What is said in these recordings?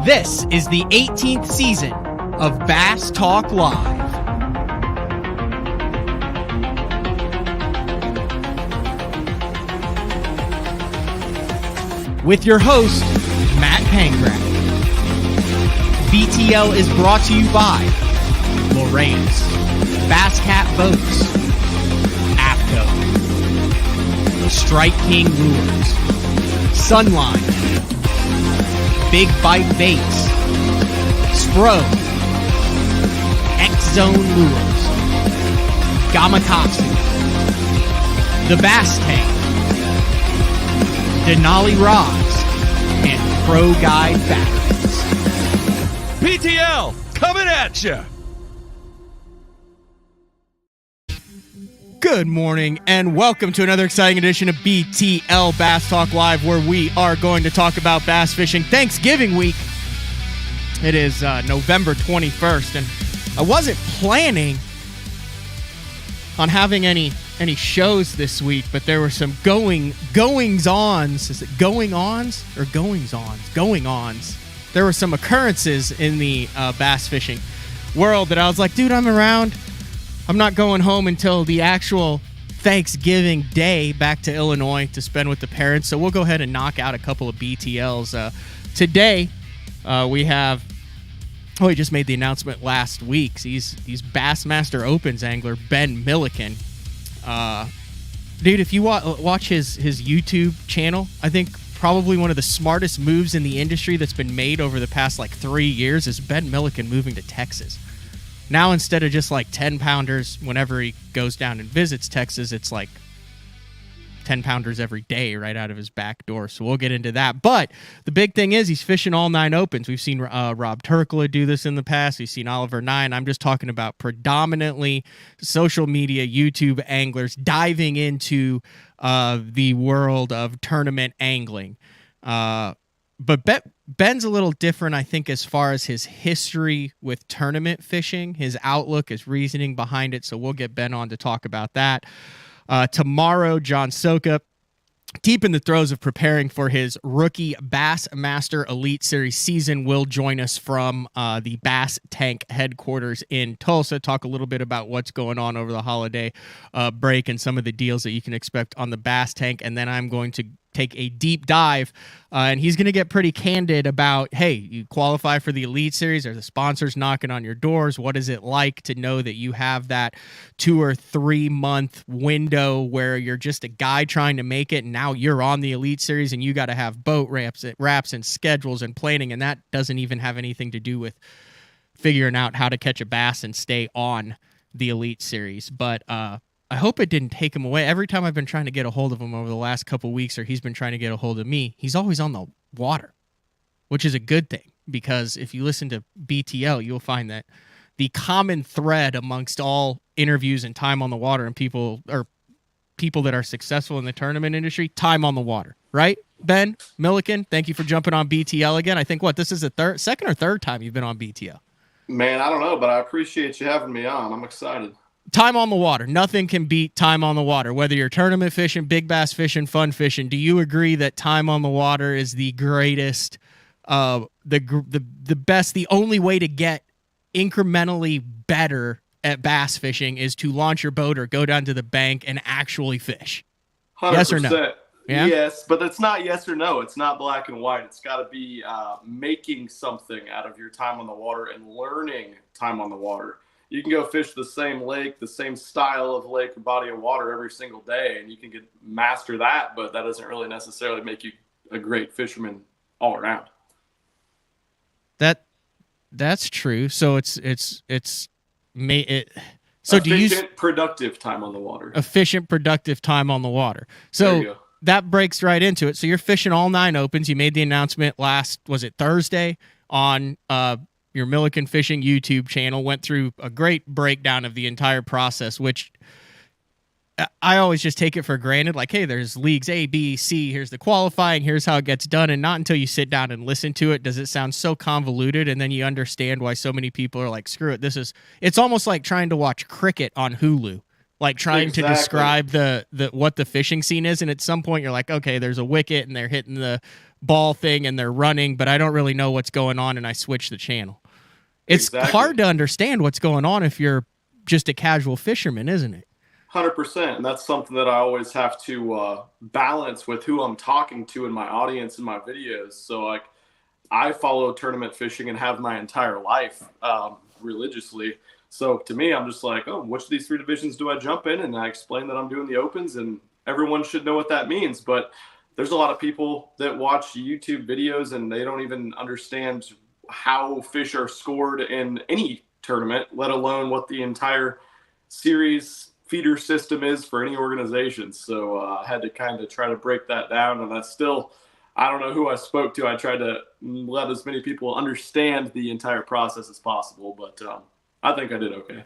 This is the 18th season of Bass Talk Live. With your host, Matt Pangrath. BTL is brought to you by Lowrance, Bass Cat Boats, APCO, Strike King Lures, Sunline, Big Bite Baits, Spro, X-Zone Lures, Gamakatsu, The Bass Tank, Denali Rods, and Pro Guide Batteries. PTL, coming at you! Good morning, and welcome to another exciting edition of BTL Bass Talk Live, where we are going to talk about bass fishing Thanksgiving week. It is November 21st, and I wasn't planning on having any shows this week, but there were some goings-ons. Is it going-ons or goings-ons? Going-ons. There were some occurrences in the bass fishing world that I was like, dude, I'm around. I'm not going home until the actual Thanksgiving day back to Illinois to spend with the parents, so we'll go ahead and knock out a couple of BTLs. Today, we have... Oh, he just made the announcement last week. He's Bassmaster Opens angler Ben Milliken. Dude, if you watch his YouTube channel, I think probably one of the smartest moves in the industry that's been made over the past 3 years is Ben Milliken moving to Texas. Now, instead of just 10-pounders whenever he goes down and visits Texas, it's 10-pounders every day right out of his back door. So we'll get into that. But the big thing is he's fishing all 9 opens. We've seen Rob Turkla do this in the past. We've seen Oliver Nine. I'm just talking about predominantly social media, YouTube anglers diving into the world of tournament angling. But Ben's a little different, I think, as far as his history with tournament fishing, his outlook, his reasoning behind it. So we'll get Ben on to talk about that. Tomorrow, John Soka, deep in the throes of preparing for his rookie Bassmaster Elite Series season, will join us from the Bass Tank headquarters in Tulsa. Talk a little bit about what's going on over the holiday break and some of the deals that you can expect on the Bass Tank. And then I'm going to take a deep dive, and he's going to get pretty candid about, hey, you qualify for the Elite Series. Are the sponsors knocking on your doors? What is it like to know that you have that 2 or 3 month window where you're just a guy trying to make it, and now you're on the Elite Series, and you got to have boat wraps and schedules and planning, and that doesn't even have anything to do with figuring out how to catch a bass and stay on the Elite Series. But I hope it didn't take him away. Every time I've been trying to get a hold of him over the last couple weeks, or he's been trying to get a hold of me, he's always on the water, which is a good thing, because if you listen to BTL, you'll find that the common thread amongst all interviews and time on the water and people that are successful in the tournament industry, time on the water, right? Ben Milliken, thank you for jumping on BTL again. I think this is the second or third time you've been on BTL. Man, I don't know, but I appreciate you having me on. I'm excited. Time on the water. Nothing can beat time on the water. Whether you're tournament fishing, big bass fishing, fun fishing, do you agree that time on the water is the greatest, the best, the only way to get incrementally better at bass fishing is to launch your boat or go down to the bank and actually fish? 100%. Yes or no? Yeah? Yes, but it's not yes or no. It's not black and white. It's got to be making something out of your time on the water and learning time on the water. You can go fish the same lake, the same style of lake or body of water every single day, and you can master that, but that doesn't really necessarily make you a great fisherman all around. That's true. So so efficient, productive time on the water. Efficient, productive time on the water. So that breaks right into it. So you're fishing all 9 opens. You made the announcement was it Thursday on your Milliken Fishing YouTube channel, went through a great breakdown of the entire process, which I always just take it for granted. Like, hey, there's leagues A, B, C, here's the qualifying, here's how it gets done. And not until you sit down and listen to it does it sound so convoluted. And then you understand why so many people are like, screw it. It's almost like trying to watch cricket on Hulu. like trying to Exactly. describe the what the fishing scene is, and at some point you're like, okay, there's a wicket and they're hitting the ball thing and they're running, but I don't really know what's going on, and I switch the channel. It's Exactly. hard to understand what's going on if you're just a casual fisherman, isn't it? 100%. And that's something that I always have to balance with who I'm talking to in my audience in my videos. So, like, I follow tournament fishing and have my entire life religiously. So, to me, I'm just like, oh, which of these three divisions do I jump in? And I explain that I'm doing the opens, and everyone should know what that means. But there's a lot of people that watch YouTube videos and they don't even understand how fish are scored in any tournament, let alone what the entire series feeder system is for any organization. So I had to kind of try to break that down. And I don't know who I spoke to. I tried to let as many people understand the entire process as possible, but I think I did okay.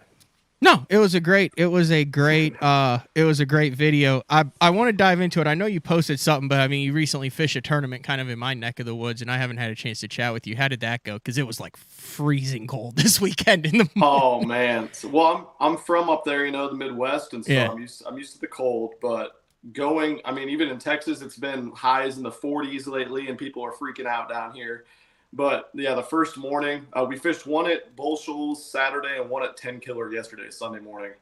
No, it was a great video. I want to dive into it. I know you posted something, but I mean, you recently fished a tournament kind of in my neck of the woods, and I haven't had a chance to chat with you. How did that go? Because it was like freezing cold this weekend in the morning. Oh man. Well, I'm from up there, the Midwest, and so Yeah. I'm used to the cold, but even in Texas, it's been highs in the 40s lately, and people are freaking out down here. But yeah, the first morning, we fished one at Bull Shoals Saturday and one at 10 Killer yesterday, Sunday morning.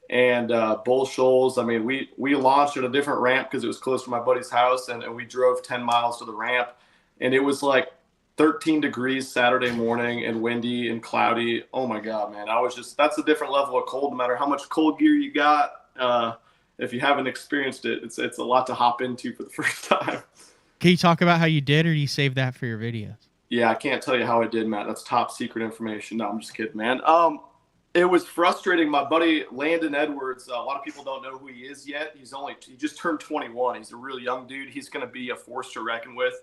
And Bull Shoals, we launched at a different ramp because it was close to my buddy's house, and we drove 10 miles to the ramp. And it was like 13 degrees Saturday morning and windy and cloudy. Oh my God, man. That's a different level of cold, no matter how much cold gear you got. If you haven't experienced it, it's a lot to hop into for the first time. Can you talk about how you did, or do you save that for your videos? Yeah, I can't tell you how I did, Matt. That's top secret information. No, I'm just kidding, man. It was frustrating. My buddy Landon Edwards, a lot of people don't know who he is yet. He just turned 21. He's a really young dude. He's going to be a force to reckon with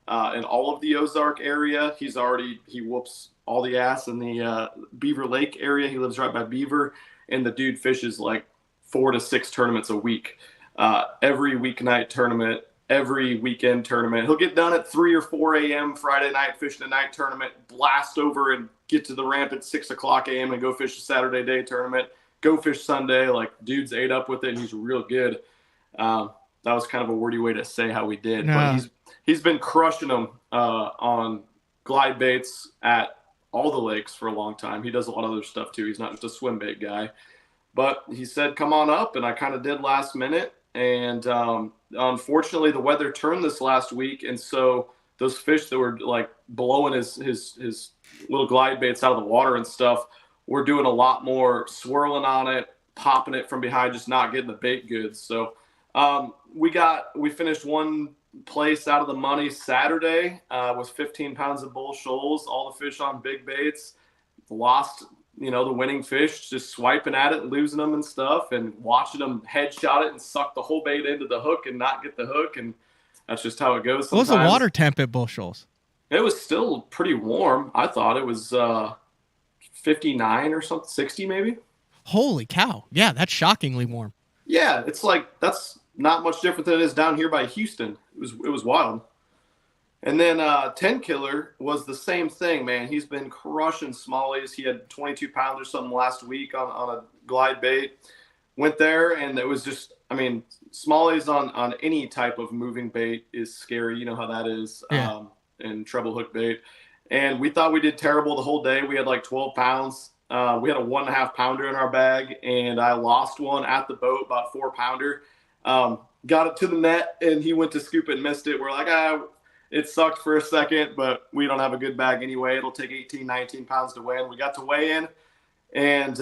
in all of the Ozark area. He whoops all the ass in the Beaver Lake area. He lives right by Beaver, and the dude fishes like 4 to 6 tournaments a week. Every weeknight tournament, every weekend tournament. He'll get done at 3 or 4 a.m. Friday night fishing a night tournament, blast over and get to the ramp at 6 o'clock a.m. and go fish a Saturday day tournament, go fish Sunday. Like, dude's ate up with it, and he's real good. That was kind of a wordy way to say how we did. No. But he's been crushing them on glide baits at all the lakes for a long time. He does a lot of other stuff too. He's not just a swim bait guy. But he said, come on up, and I kind of did last minute. And unfortunately, the weather turned this last week, and so those fish that were like blowing his little glide baits out of the water and stuff were doing a lot more swirling on it, popping it from behind, just not getting the bait good. So we finished one place out of the money Saturday with 15 pounds of Bull Shoals, all the fish on big baits, lost the winning fish, just swiping at it and losing them and stuff, and watching them headshot it and suck the whole bait into the hook and not get the hook. And that's just how it goes sometimes. What was the water temp at Bull Shoals? It was still pretty warm. I thought it was 59 or something, 60 maybe. Holy cow. Yeah, that's shockingly warm. Yeah, it's like, that's not much different than it is down here by Houston. It was wild. And then 10 Killer was the same thing, man. He's been crushing smallies. He had 22 pounds or something last week on a glide bait. Went there, and it was just, smallies on any type of moving bait is scary. You know how that is. Yeah. And treble hook bait. And we thought we did terrible the whole day. We had like 12 pounds. We had a 1.5 pounder in our bag, and I lost one at the boat, about 4 pounder. Got it to the net, and he went to scoop it and missed it. We're like, it sucked for a second, but we don't have a good bag anyway. It'll take 18, 19 pounds to win. We got to weigh in, and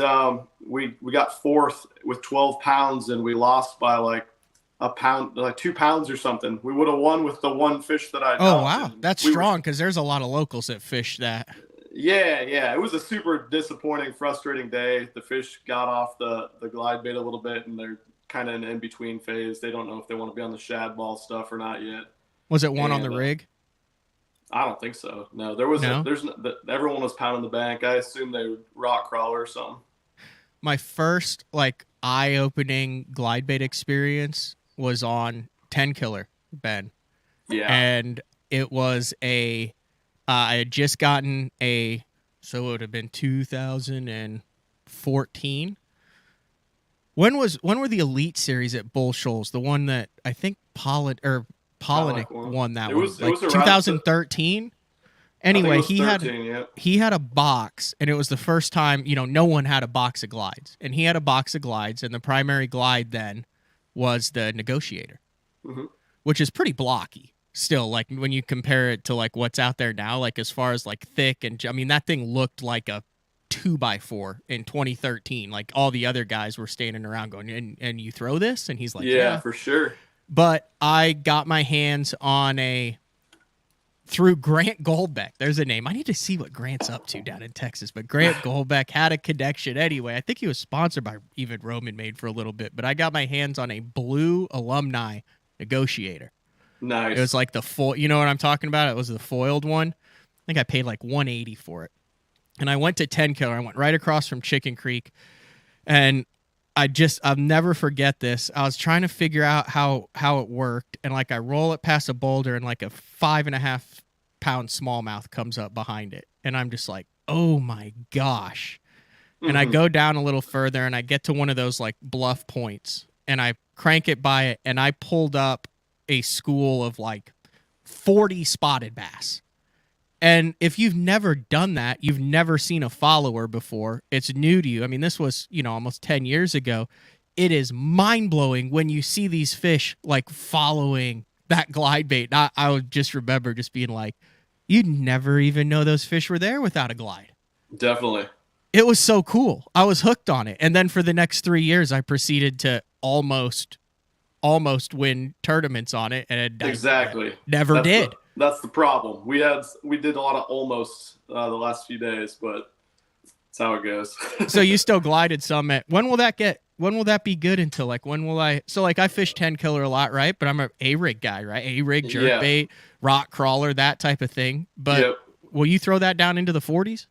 we got fourth with 12 pounds, and we lost by like a pound, like 2 pounds or something. We would have won with the one fish that I Oh, wow. That's strong, because there's a lot of locals that fish that. Yeah. It was a super disappointing, frustrating day. The fish got off the glide bait a little bit, and they're kind of in an in-between phase. They don't know if they want to be on the shad ball stuff or not yet. Was it one on the rig? I don't think so. No, everyone was pounding the bank. I assume they would rock crawler or something. My first eye-opening glide bait experience was on 10 Killer, Ben. Yeah. And it was I had just gotten so it would have been 2014. When were the Elite Series at Bull Shoals? The one that I think Polinick won that It one, was like around 2013. I think it Anyway, was 13. Yeah. he had a box, and it was the first time, no one had a box of glides, and he had a box of glides, and the primary glide then was the Negotiator, Hmm. which is pretty blocky still. Like when you compare it to like what's out there now, like as far as like thick and I mean that thing looked like a 2x4 in 2013. Like all the other guys were standing around going, and you throw this, and he's like, Yeah, yeah. for sure. But I got my hands on through Grant Goldbeck. There's a name. I need to see what Grant's up to down in Texas. But Grant Goldbeck had a connection anyway. I think he was sponsored by even Roman Made for a little bit. But I got my hands on a blue alumni Negotiator. Nice. It was like the foil. You know what I'm talking about? It was the foiled one. I think I paid like $180 for it. And I went to 10 Killer. I went right across from Chicken Creek. And I'll never forget this. I was trying to figure out how it worked, and like I roll it past a boulder, and like a 5.5-pound smallmouth comes up behind it, and I'm just like, oh my gosh. And I go down a little further, and I get to one of those like bluff points, and I crank it by it, and I pulled up a school of like 40 spotted bass. And if you've never done that, you've never seen a follower before, it's new to you. I mean, this was, almost 10 years ago. It is mind-blowing when you see these fish, like, following that glide bait. I would just remember just being like, you'd never even know those fish were there without a glide. Definitely. It was so cool. I was hooked on it. And then for the next 3 years, I proceeded to almost win tournaments on it. And Exactly. Never did. That's the problem. We did a lot of almost the last few days, but that's how it goes. So you still glided some at when will that be good until like when will I I fish 10 Killer a lot, right? But I'm a rig guy, right? A rig, jerkbait, rock crawler, that type of thing. But will you throw that down into the 40s?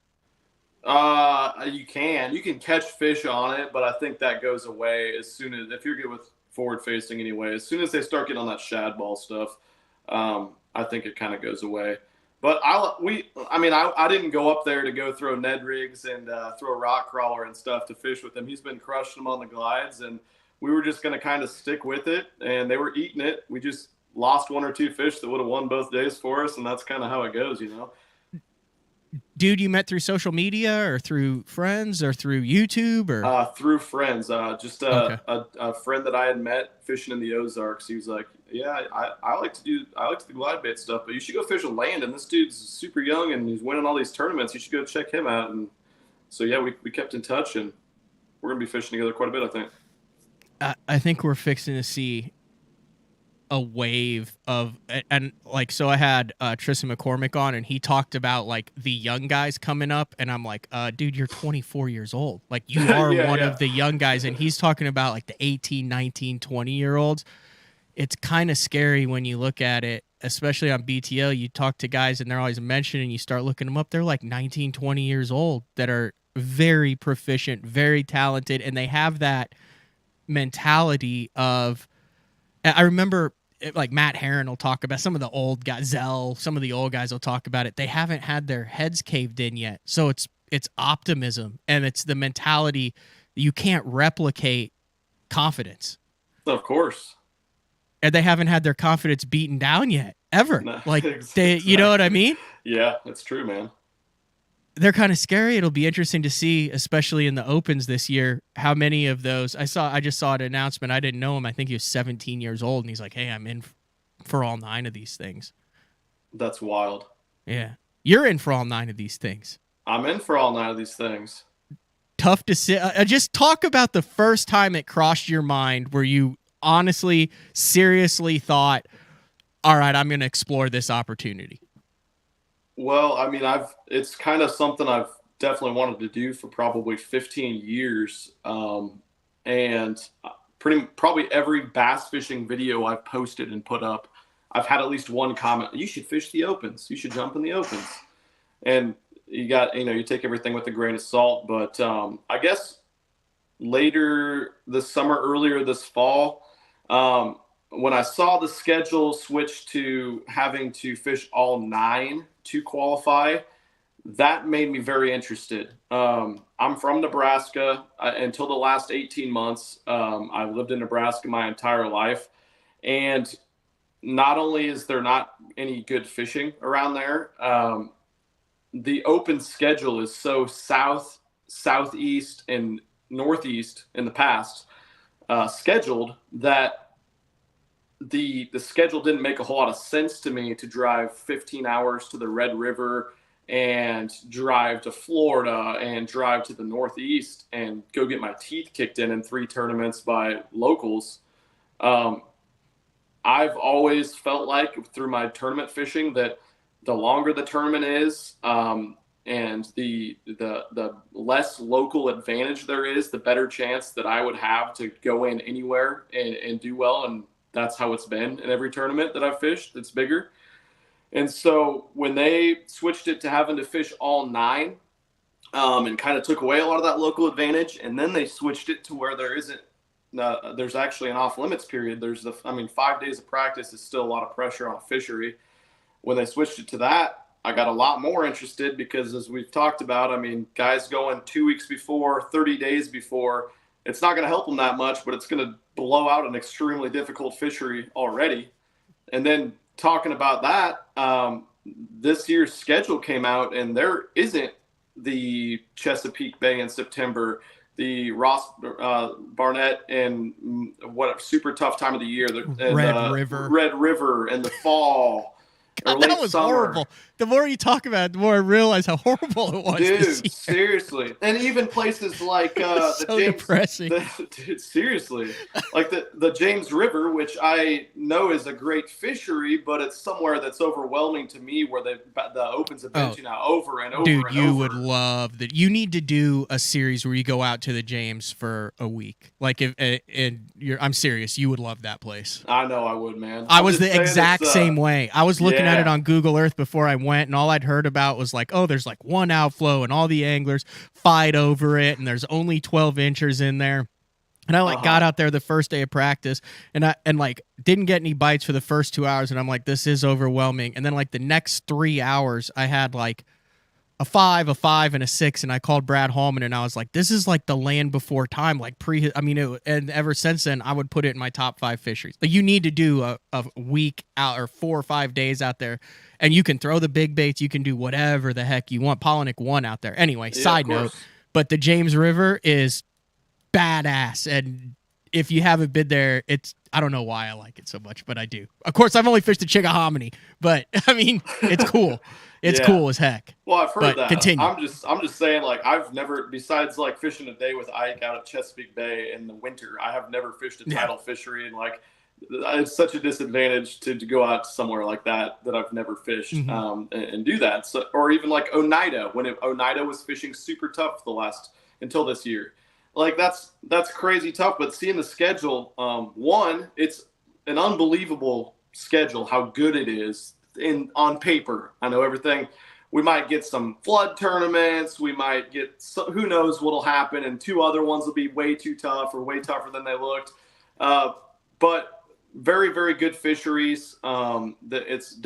You can catch fish on it, but I think that goes away as soon as if you're good with forward facing anyway. As soon as they start getting on that shad ball stuff, I think it kind of goes away. But I didn't go up there to go throw Ned rigs and throw a rock crawler and stuff to fish with him. He's been crushing them on the glides, and we were just going to kind of stick with it, and they were eating it. We just lost one or two fish that would have won both days for us, and that's kind of how it goes, Dude you met through social media or through friends or through YouTube or through friends. Just a friend that I had met fishing in the Ozarks. He was like, yeah, I like to do the glide bait stuff, but you should go fish with Landon. This dude's super young and he's winning all these tournaments. You should go check him out. And so yeah, we kept in touch, and we're gonna be fishing together quite a bit, I think. I think we're fixing to see a wave of, and like, so I had Tristan McCormick on, and he talked about like the young guys coming up, and I'm like, dude, you're 24 years old. Like you are one of the young guys. And he's talking about like the 18, 19, 20-year-olds. It's kind of scary when you look at it, especially on BTL. You talk to guys and they're always mentioning, you start looking them up. They're like 19, 20 years old that are very proficient, very talented. And they have that mentality of, I remember like Matt Herron will talk about some of the old guys, Zell, some of the old guys will talk about it. They haven't had their heads caved in yet. So it's optimism, and it's the mentality. You can't replicate confidence. Of course. And they haven't had their confidence beaten down yet, ever. No, like exactly. you know what I mean? Yeah, that's true, man. They're kind of scary. It'll be interesting to see, especially in the Opens this year, how many of those. I just saw an announcement. I didn't know him. I think he was 17 years old, and he's like, hey, I'm in for all 9 of these things. That's wild. Yeah. You're in for all 9 of these things. I'm in for all 9 of these things. Tough to say. Just talk about the first time it crossed your mind where you honestly, seriously thought, all right, I'm going to explore this opportunity. Well, I mean, it's kind of something I've definitely wanted to do for probably 15 years. And probably every bass fishing video I've posted and put up, I've had at least one comment, you should fish the Opens. You should jump in the Opens. And you take everything with a grain of salt. But I guess later this summer, earlier this fall, when I saw the schedule switch to having to fish all 9 to qualify, that made me very interested. I I'm from Nebraska. Until the last 18 months, I lived in Nebraska my entire life. And not only is there not any good fishing around there, the open schedule is so southeast, and northeast in the past scheduled that the schedule didn't make a whole lot of sense to me to drive 15 hours to the Red River and drive to Florida and drive to the Northeast and go get my teeth kicked in 3 tournaments by locals. I've always felt like through my tournament fishing that the longer the tournament is, and the less local advantage there is, the better chance that I would have to go in anywhere and do well. And that's how it's been in every tournament that I've fished that's bigger. And so when they switched it to having to fish all 9, and kind of took away a lot of that local advantage, and then they switched it to where there's actually an off limits period. 5 days of practice is still a lot of pressure on a fishery. When they switched it to that, I got a lot more interested because, as we've talked about, guys going 2 weeks before, 30 days before, it's not going to help them that much, but it's going to blow out an extremely difficult fishery already. And then talking about that, this year's schedule came out, and there isn't the Chesapeake Bay in September, the Ross Barnett, and what a super tough time of the year, Red River in the fall. God, that was summer. Horrible. The more you talk about it, the more I realize how horrible it was. Dude, seriously. And even places like depressing. Dude, seriously. Like the James River, which I know is a great fishery, but it's somewhere that's overwhelming to me, where the opens have been now over and over. Dude, you would love that. You need to do a series where you go out to the James for a week. Like, I'm serious, you would love that place. I know I would, man. I was the exact same way. I was looking at it on Google Earth before I went, and all I'd heard about was like, oh, there's like one outflow and all the anglers fight over it, and there's only 12 inchers in there. And I got out there the first day of practice, and I didn't get any bites for the first 2 hours, and I'm like, this is overwhelming. And then like the next 3 hours, I had like a 5, and a 6, and I called Brad Hallman, and I was like, this is like the land before time, like and ever since then, I would put it in my top 5 fisheries. Like, you need to do a week out, or 4 or 5 days out there, and you can throw the big baits, you can do whatever the heck you want. Polinick won out there. Anyway, side note, but the James River is badass, and if you haven't been there, I don't know why I like it so much, but I do. Of course, I've only fished the Chickahominy, but it's cool. It's cool as heck. Well, I've heard that. Continue. I'm just saying, like, I've never, besides like fishing a day with Ike out at Chesapeake Bay in the winter, I have never fished a tidal fishery, and like, it's such a disadvantage to go out somewhere like that I've never fished, and do that. So, or even like Oneida, when Oneida was fishing super tough until this year. Like, that's crazy tough. But seeing the schedule, it's an unbelievable schedule, how good it is on paper. I know everything. We might get some flood tournaments. We might get who knows what'll happen, and 2 other ones will be way too tough, or way tougher than they looked. But very, very good fisheries. It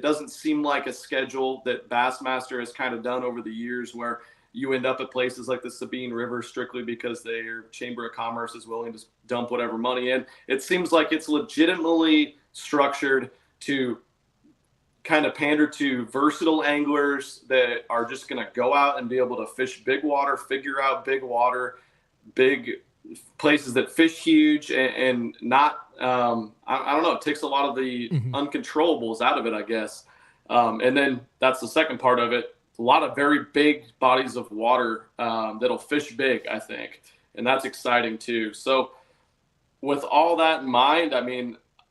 doesn't seem like a schedule that Bassmaster has kind of done over the years, where you end up at places like the Sabine River strictly because their Chamber of Commerce is willing to dump whatever money in. It seems like it's legitimately structured to kind of pander to versatile anglers that are just going to go out and be able to fish big water, figure out big water, big places that fish huge, and not, I don't know, it takes a lot of the uncontrollables out of it, I guess. And then that's the second part of it. A lot of very big bodies of water that'll fish big, I think. And that's exciting too. So with all that in mind,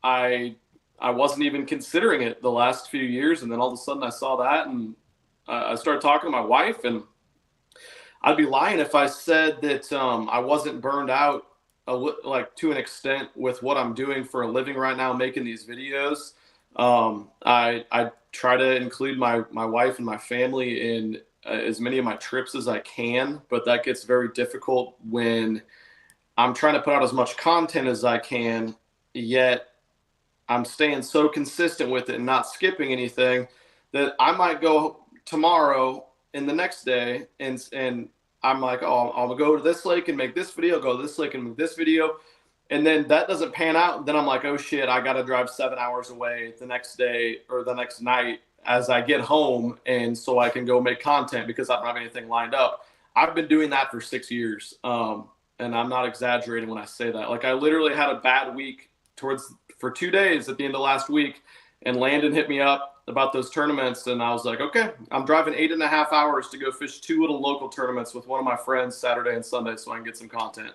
I wasn't even considering it the last few years. And then all of a sudden I saw that, and I started talking to my wife, and I'd be lying if I said that I wasn't burned out like to an extent with what I'm doing for a living right now, making these videos. I try to include my wife and my family in as many of my trips as I can, but that gets very difficult when I'm trying to put out as much content as I can, yet I'm staying so consistent with it and not skipping anything that I might go tomorrow and the next day and I'm like, oh, I'll go to this lake and make this video, go to this lake and make this video. And then that doesn't pan out. Then I'm like, oh shit, I got to drive 7 hours away the next day or the next night as I get home. And so I can go make content because I don't have anything lined up. I've been doing that for 6 years. And I'm not exaggerating when I say that. Like, I literally had a bad week for 2 days at the end of last week, and Landon hit me up about those tournaments. And I was like, okay, I'm driving 8.5 hours to go fish 2 little local tournaments with one of my friends Saturday and Sunday so I can get some content.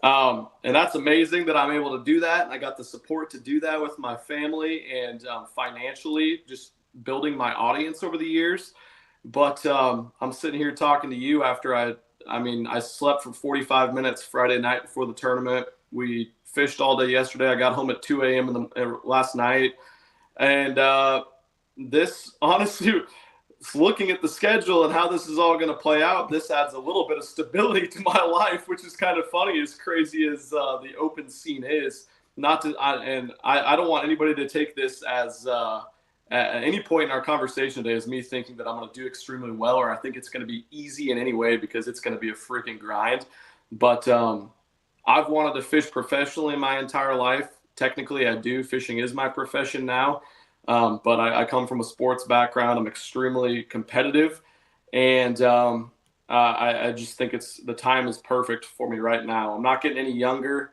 And that's amazing that I'm able to do that. And I got the support to do that with my family and financially just building my audience over the years. But I'm sitting here talking to you after I slept for 45 minutes Friday night before the tournament. We fished all day yesterday. I got home at 2 a.m. last night. And this, honestly, looking at the schedule and how this is all going to play out, this adds a little bit of stability to my life, which is kind of funny, as crazy as the open scene is. I don't want anybody to take this as at any point in our conversation today as me thinking that I'm going to do extremely well, or I think it's going to be easy in any way, because it's going to be a freaking grind. But I've wanted to fish professionally my entire life. Technically, I do. Fishing is my profession now. But I come from a sports background. I'm extremely competitive, and I just think the time is perfect for me right now. I'm not getting any younger.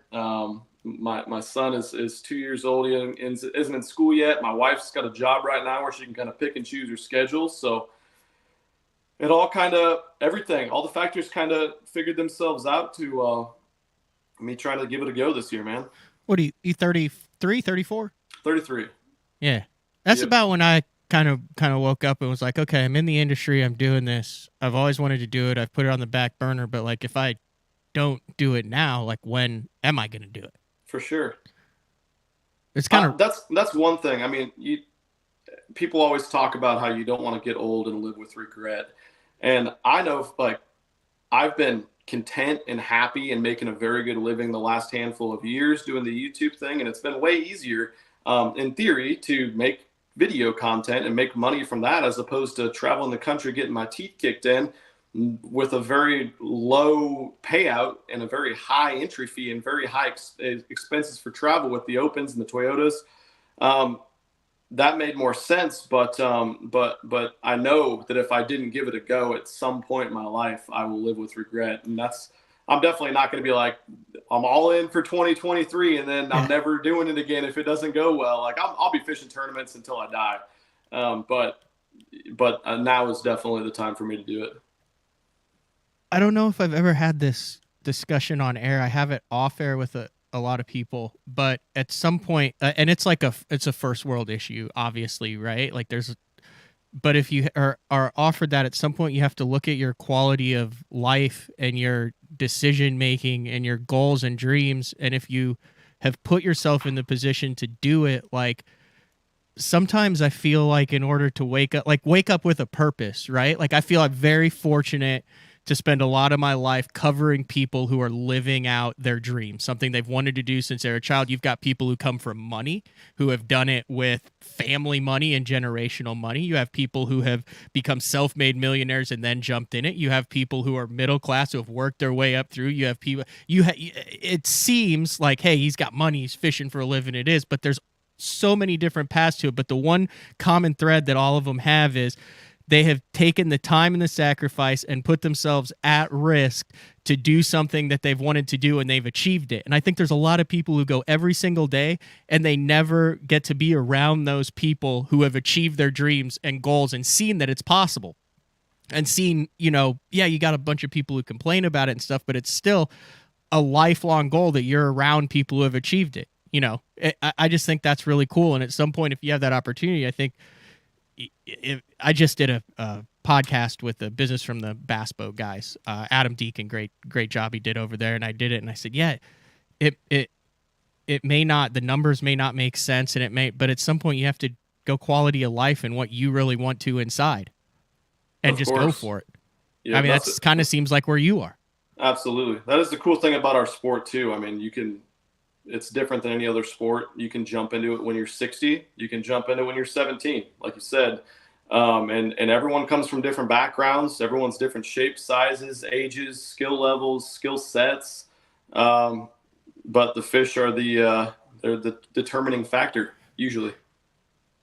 My son is 2 years old. He isn't in school yet. My wife's got a job right now where she can kind of pick and choose her schedule. So it all everything, all the factors kind of figured themselves out to me trying to give it a go this year, man. What are you 33, 34? 33. Yeah. That's about when I kind of woke up and was like, okay, I'm in the industry. I'm doing this. I've always wanted to do it. I've put it on the back burner. But like, if I don't do it now, like, when am I going to do it? For sure. It's kind of that's one thing. I mean, people always talk about how you don't want to get old and live with regret. And I know, like, I've been content and happy and making a very good living the last handful of years doing the YouTube thing. And it's been way easier, in theory, to make video content and make money from that, as opposed to traveling the country getting my teeth kicked in with a very low payout and a very high entry fee and very high expenses for travel with the Opens and the Toyotas. That made more sense, but I know that if I didn't give it a go at some point in my life, I will live with regret. And I'm definitely not going to be like, I'm all in for 2023 and then I'm never doing it again if it doesn't go well. Like, I'll be fishing tournaments until I die. But now is definitely the time for me to do it. I don't know if I've ever had this discussion on air. I have it off air with a lot of people, but at some point, and it's like it's a first world issue, obviously, right? Like, but if you are offered that, at some point you have to look at your quality of life and your decision making and your goals and dreams. And if you have put yourself in the position to do it, like, sometimes I feel like in order to wake up with a purpose, right? Like, I feel I'm very fortunate to spend a lot of my life covering people who are living out their dreams, something they've wanted to do since they're a child. You've got people who come from money, who have done it with family money and generational money. You have people who have become self-made millionaires and then jumped in it. You have people who are middle class who have worked their way up through. You have people, it seems like, hey, he's got money, he's fishing for a living. It is, but there's so many different paths to it. But the one common thread that all of them have is they have taken the time and the sacrifice and put themselves at risk to do something that they've wanted to do, and they've achieved it. And I think there's a lot of people who go every single day and they never get to be around those people who have achieved their dreams and goals and seen that it's possible. And seen, you got a bunch of people who complain about it and stuff, but it's still a lifelong goal that you're around people who have achieved it. I just think that's really cool. And at some point, if you have that opportunity, I think I just did a podcast with the Business from the Bass Boat guys, Adam Deacon, great job he did over there. And I did it, and I said, yeah, it may not, the numbers may not make sense, and but at some point you have to go quality of life and what you really want to inside, and just go for it. Yeah, I mean, that's kind of seems like where you are. Absolutely. That is the cool thing about our sport too. I mean, it's different than any other sport. You can jump into it when you're 60. You can jump into it when you're 17. Like you said, And everyone comes from different backgrounds. Everyone's different shapes, sizes, ages, skill levels, skill sets. But the fish are they're the determining factor usually.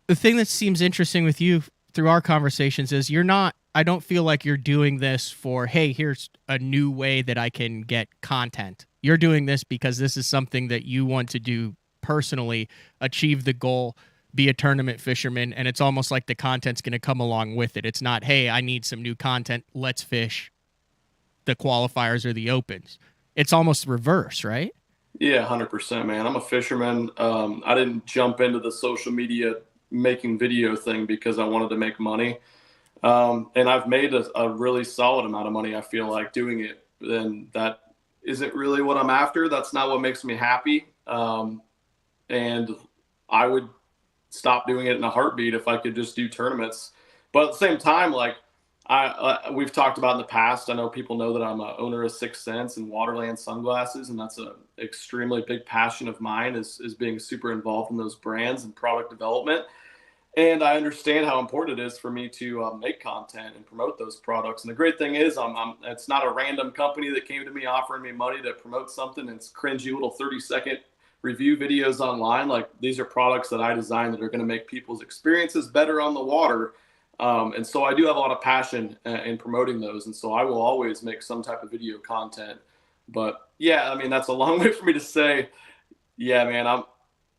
The thing that seems interesting with you through our conversations is you're not, I don't feel like you're doing this for, hey, here's a new way that I can get content. You're doing this because this is something that you want to do personally, achieve the goal, be a tournament fisherman, and it's almost like the content's going to come along with it. It's not, hey, I need some new content, let's fish the qualifiers or the opens. It's almost reverse, right? Yeah, 100%, man. I'm a fisherman. I didn't jump into the social media making video thing because I wanted to make money. And I've made a really solid amount of money, I feel like, doing it. And that isn't really what I'm after. That's not what makes me happy. And I would stop doing it in a heartbeat if I could just do tournaments. But at the same time, like we've talked about in the past, I know people know that I'm a owner of Sixth Sense and Waterland sunglasses, and that's a extremely big passion of mine is being super involved in those brands and product development. And I understand how important it is for me to make content and promote those products. And the great thing is, it's not a random company that came to me offering me money to promote something. It's cringy little 30-second review videos online. Like, these are products that I designed that are going to make people's experiences better on the water. And so I do have a lot of passion in promoting those. And so I will always make some type of video content. But yeah, I mean, that's a long way for me to say, yeah, man,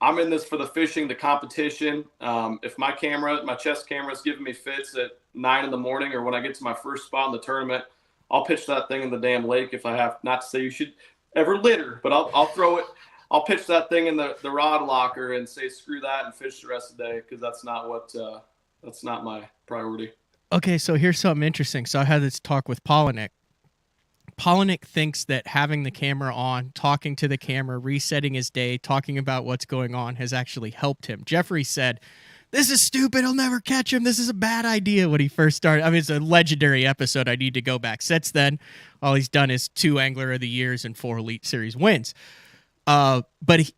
I'm in this for the fishing, the competition. If my chest camera is giving me fits at 9 in the morning, or when I get to my first spot in the tournament, I'll pitch that thing in the damn lake. If I have, not to say you should ever litter, but I'll throw it. I'll pitch that thing in the rod locker and say, screw that, and fish the rest of the day. Because that's not my priority. Okay, so here's something interesting. So I had this talk with Polinick. Polinick thinks that having the camera on, talking to the camera, resetting his day, talking about what's going on has actually helped him. Jeffrey said, "This is stupid. I'll never catch him. This is a bad idea," when he first started. I mean, it's a legendary episode. I need to go back. Since then, all he's done is 2 Angler of the Years and 4 Elite Series wins. I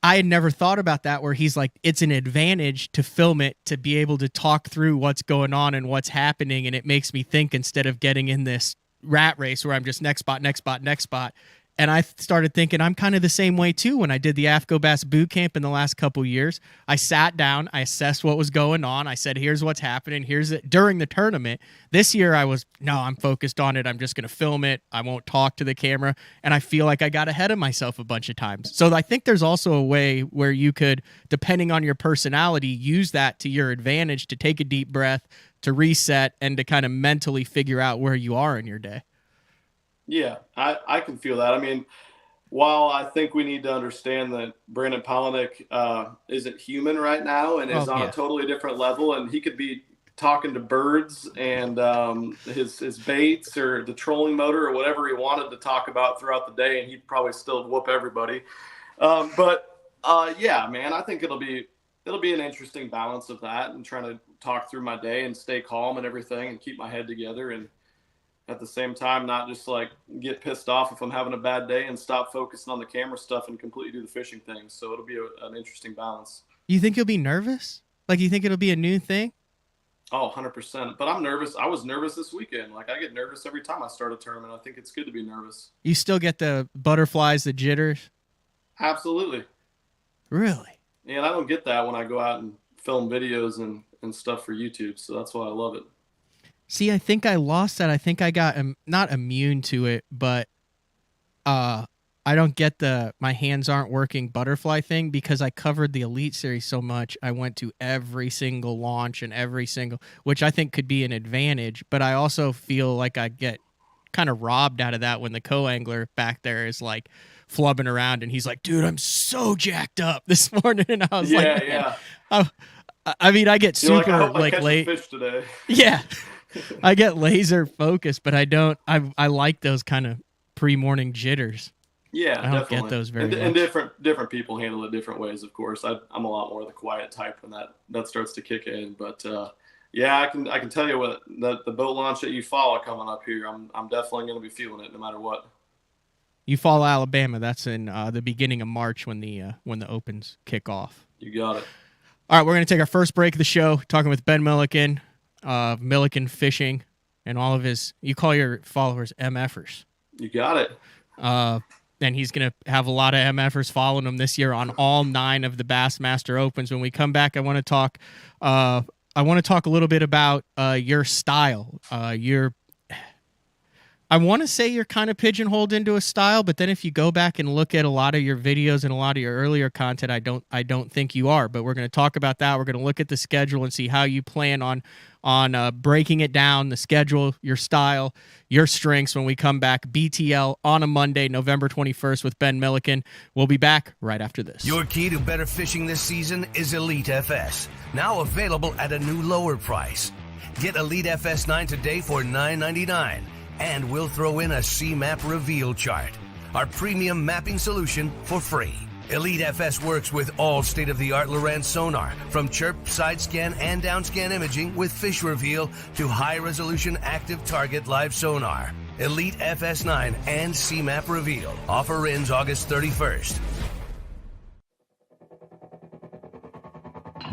had never thought about that, where he's like, it's an advantage to film it, to be able to talk through what's going on and what's happening. And it makes me think, instead of getting in this rat race where I'm just next spot, next spot, next spot. And I started thinking I'm kind of the same way too. When I did the AFCO Bass boot camp in the last couple years, I sat down, I assessed what was going on. I said, here's what's happening. Here's it during the tournament. This year I'm focused on it. I'm just going to film it. I won't talk to the camera. And I feel like I got ahead of myself a bunch of times. So I think there's also a way where you could, depending on your personality, use that to your advantage, to take a deep breath, to reset, and to kind of mentally figure out where you are in your day. Yeah, I can feel that. I mean, while I think we need to understand that Brandon Polinick isn't human right now and is on a totally different level, and he could be talking to birds and his baits or the trolling motor or whatever he wanted to talk about throughout the day, and he'd probably still whoop everybody. Yeah, man, I think it'll be an interesting balance of that, and trying to talk through my day and stay calm and everything and keep my head together, and at the same time not just like get pissed off if I'm having a bad day and stop focusing on the camera stuff and completely do the fishing thing. So it'll be an interesting balance. You think you'll be nervous? Like, you think it'll be a new thing? Oh, 100%. But I'm nervous. I was nervous this weekend. Like, I get nervous every time I start a tournament. I think it's good to be nervous. You still get the butterflies, the jitters? Absolutely. Really? Yeah, and I don't get that when I go out and film videos and stuff for YouTube. So that's why I love it. See, I think I lost that. I think I got not immune to it, but I don't get the my hands aren't working butterfly thing, because I covered the Elite Series so much. I went to every single launch and which I think could be an advantage, but I also feel like I get kind of robbed out of that when the co-angler back there is like flubbing around and he's like, dude, I'm so jacked up this morning. And I was I mean, I get super late fish today. Yeah. I get laser focused, but I like those kind of pre-morning jitters. Yeah, I don't get those very much. And different people handle it different ways, of course. I'm a lot more of the quiet type when that starts to kick in. But yeah, I can tell you what, the boat launch that you follow coming up here, I'm definitely going to be feeling it no matter what. You follow Alabama. That's in the beginning of March when the Opens kick off. You got it. All right, we're going to take our first break of the show, talking with Ben Milliken. Milliken Fishing and all of his, you call your followers MFers. You got it. And he's going to have a lot of MFers following him this year on all 9 of the Bassmaster Opens. When we come back, I want to talk a little bit about your style. I want to say you're kind of pigeonholed into a style, but then if you go back and look at a lot of your videos and a lot of your earlier content, I don't think you are. But we're going to talk about that. We're going to look at the schedule and see how you plan on breaking it down, the schedule, your style, your strengths when we come back. BTL on a Monday, November 21st with Ben Milliken. We'll be back right after this. Your key to better fishing this season is Elite FS, now available at a new lower price. Get Elite FS9 today for $9.99, and we'll throw in a C-Map reveal chart, our premium mapping solution, for free. Elite FS works with all state-of-the-art Lowrance sonar, from chirp, side scan, and down scan imaging with fish reveal to high-resolution active target live sonar. Elite FS9 and C-Map reveal. Offer ends August 31st.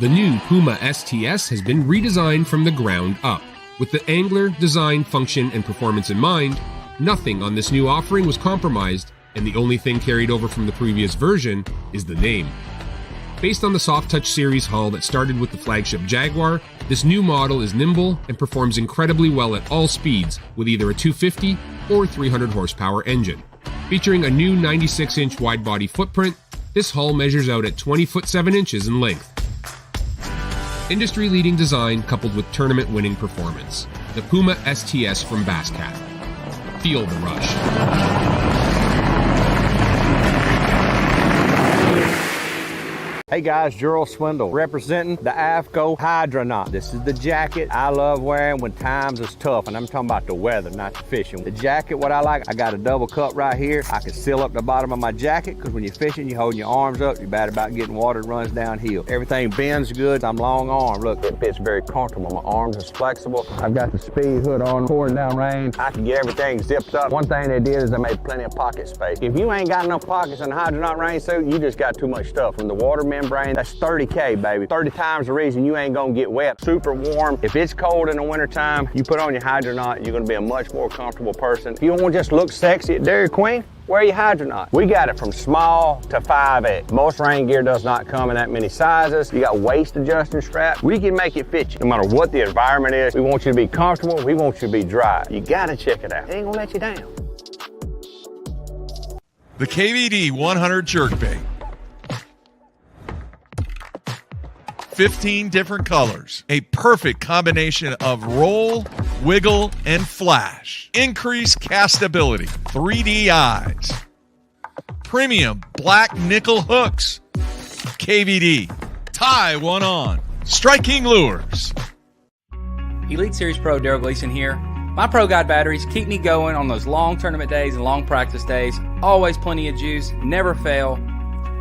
The new Puma STS has been redesigned from the ground up. With the angler, design, function, and performance in mind, nothing on this new offering was compromised, and the only thing carried over from the previous version is the name. Based on the Soft Touch series hull that started with the flagship Jaguar, this new model is nimble and performs incredibly well at all speeds with either a 250 or 300 horsepower engine. Featuring a new 96-inch wide-body footprint, this hull measures out at 20 foot 7 inches in length. Industry-leading design coupled with tournament-winning performance. The Puma STS from Basscat. Feel the rush. Hey guys, Gerald Swindle representing the AFCO Hydronaut. This is the jacket I love wearing when times is tough, and I'm talking about the weather, not the fishing. The jacket, what I like, I got a double cup right here. I can seal up the bottom of my jacket because when you're fishing, you're holding your arms up. You're bad about getting water, it runs downhill. Everything bends good. I'm long arm. Look, it fits very comfortable. My arms is flexible. I've got the speed hood on, pouring down rain. I can get everything zipped up. One thing they did is they made plenty of pocket space. If you ain't got enough pockets in the Hydronaut rain suit, you just got too much stuff. From the water membrane, that's 30K, baby. 30 times the reason you ain't gonna get wet. Super warm. If it's cold in the wintertime, you put on your Hydronaut, you're gonna be a much more comfortable person. If you don't want to just look sexy at Dairy Queen, wear your Hydronaut. We got it from small to 5X. Most rain gear does not come in that many sizes. You got waist adjusting straps. We can make it fit you. No matter what the environment is, we want you to be comfortable. We want you to be dry. You gotta check it out. It ain't gonna let you down. The KVD 100 jerkbait. 15 different colors. A perfect combination of roll, wiggle, and flash. Increased castability. 3D eyes. Premium black nickel hooks. KVD. Tie one on. Striking lures. Elite Series Pro Daryl Gleason here. My Pro Guide batteries keep me going on those long tournament days and long practice days. Always plenty of juice, never fail.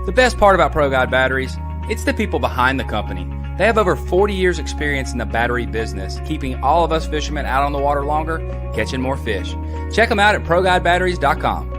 The best part about Pro Guide batteries, it's the people behind the company. They have over 40 years experience in the battery business, keeping all of us fishermen out on the water longer, catching more fish. Check them out at ProGuideBatteries.com.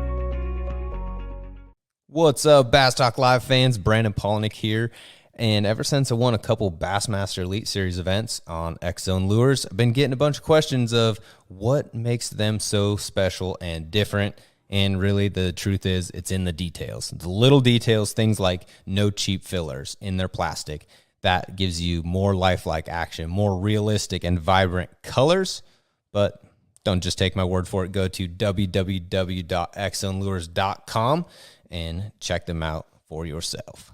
What's up, Bass Talk Live fans? Brandon Polnick here. And ever since I won a couple Bassmaster Elite Series events on X-Zone Lures, I've been getting a bunch of questions of what makes them so special and different. And really, the truth is, it's in the details. The little details, things like no cheap fillers in their plastic. That gives you more lifelike action, more realistic and vibrant colors. But don't just take my word for it. Go to www.xzonelures.com and check them out for yourself.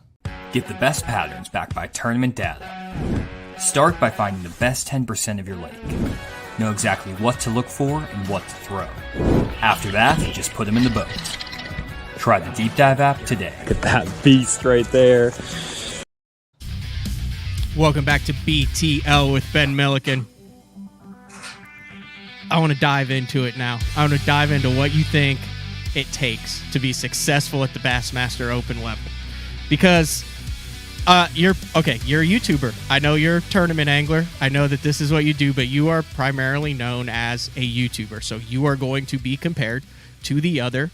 Get the best patterns backed by tournament data. Start by finding the best 10% of your lake. Know exactly what to look for and what to throw. After that, just put them in the boat. Try the Deep Dive app today. Look at that beast right there. Welcome back to BTL with Ben Milliken. I want to dive into it now. I want to dive into what you think it takes to be successful at the Bassmaster Open level. Because you're a YouTuber. I know you're a tournament angler. I know that this is what you do, but you are primarily known as a YouTuber. So you are going to be compared to the other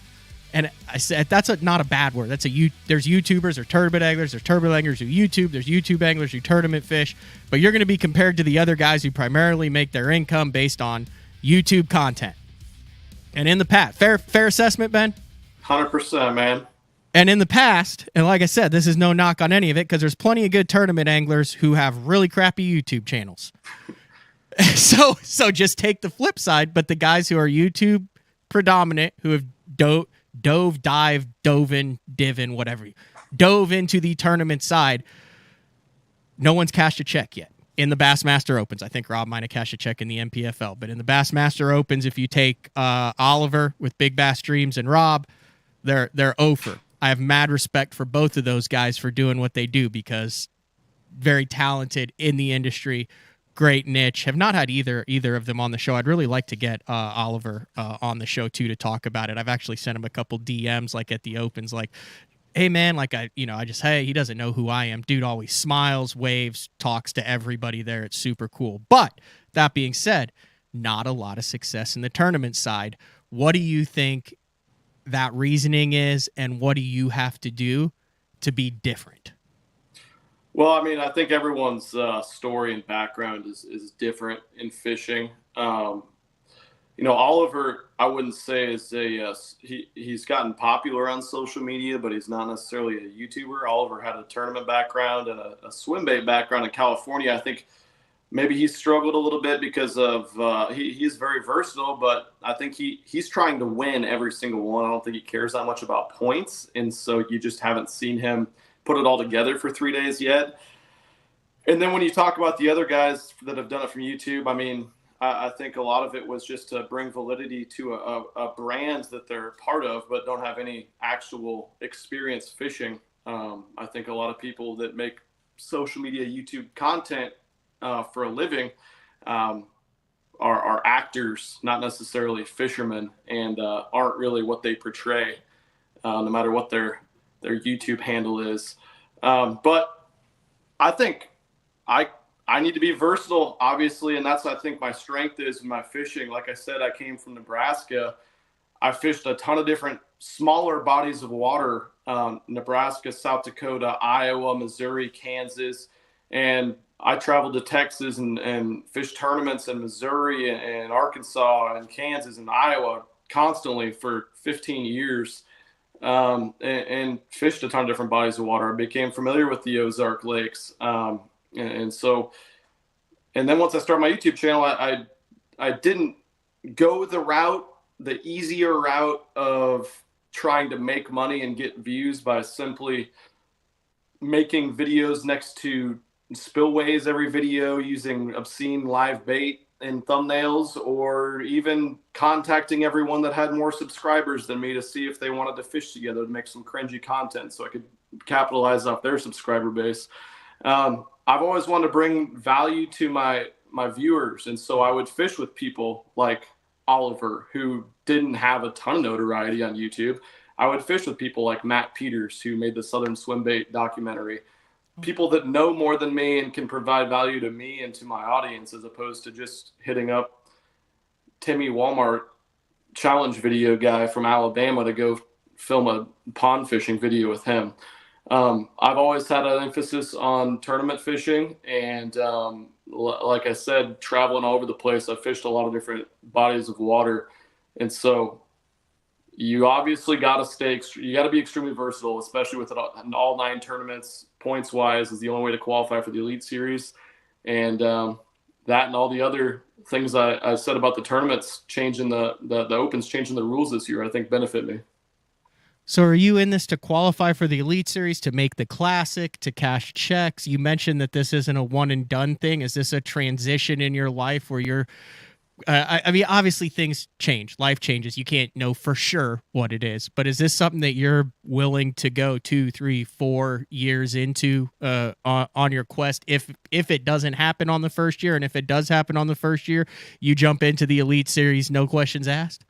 And I said, that's not a bad word. There's YouTubers or tournament anglers. There's tournament anglers who YouTube. There's YouTube anglers who tournament fish. But you're going to be compared to the other guys who primarily make their income based on YouTube content. And in the past, fair assessment, Ben? 100%, man. And in the past, and like I said, this is no knock on any of it, because there's plenty of good tournament anglers who have really crappy YouTube channels. So just take the flip side, but the guys who are YouTube predominant, who have dove into the tournament side, no one's cashed a check yet. In the Bassmaster Opens, I think Rob might have cashed a check in the MPFL, but in the Bassmaster Opens, if you take Oliver with Big Bass Streams and Rob, they're over. I have mad respect for both of those guys for doing what they do, because very talented in the industry, great niche. Have not had either of them on the show. I'd really like to get Oliver on the show too to talk about it. I've actually sent him a couple DMs like at the Opens, like, hey man, like hey, he doesn't know who I am. Dude always smiles, waves, talks to everybody there. It's super cool. But that being said, not a lot of success in the tournament side. What do you think that reasoning is, and what do you have to do to be different? Well, I mean, I think everyone's story and background is different in fishing. Oliver, I wouldn't say is he's gotten popular on social media, but he's not necessarily a YouTuber. Oliver had a tournament background and a swim bait background in California. I think maybe he struggled a little bit because of he's very versatile, but I think he's trying to win every single one. I don't think he cares that much about points, and so you just haven't seen him put it all together for 3 days yet. And then when you talk about the other guys that have done it from YouTube, I mean, I think a lot of it was just to bring validity to a brand that they're part of, but don't have any actual experience fishing. I think a lot of people that make social media YouTube content for a living are actors, not necessarily fishermen, and aren't really what they portray, no matter what their YouTube handle is. But I think I need to be versatile, obviously, and that's, I think, my strength is in my fishing. Like I said, I came from Nebraska. I fished a ton of different smaller bodies of water, Nebraska, South Dakota, Iowa, Missouri, Kansas, and I traveled to Texas and fished tournaments in Missouri and Arkansas and Kansas and Iowa constantly for 15 years. And fished a ton of different bodies of water. I became familiar with the Ozark Lakes. And then once I started my YouTube channel, I didn't go the easier route of trying to make money and get views by simply making videos next to spillways every video, using obscene live bait and thumbnails, or even contacting everyone that had more subscribers than me to see if they wanted to fish together to make some cringy content so I could capitalize off their subscriber base. I've always wanted to bring value to my viewers, and so I would fish with people like Oliver, who didn't have a ton of notoriety on YouTube. I would fish with people like Matt Peters, who made the Southern Swim Bait documentary. People that know more than me and can provide value to me and to my audience, as opposed to just hitting up Timmy Walmart challenge video guy from Alabama to go film a pond fishing video with him. I've always had an emphasis on tournament fishing, and like I said, traveling all over the place. I've fished a lot of different bodies of water, and so you obviously got to be extremely versatile, especially with all 9 tournaments. Points wise is the only way to qualify for the Elite Series, and that and all the other things I said about the tournaments changing the Opens, changing the rules this year, I think benefit me. So are you in this to qualify for the Elite Series, to make the Classic, to cash checks? You mentioned that this isn't a one and done thing. Is this a transition in your life where you're I mean, obviously things change. Life changes. You can't know for sure what it is. But is this something that you're willing to go 2, 3, 4 years into on your quest? If it doesn't happen on the first year, and if it does happen on the first year, you jump into the Elite Series, no questions asked?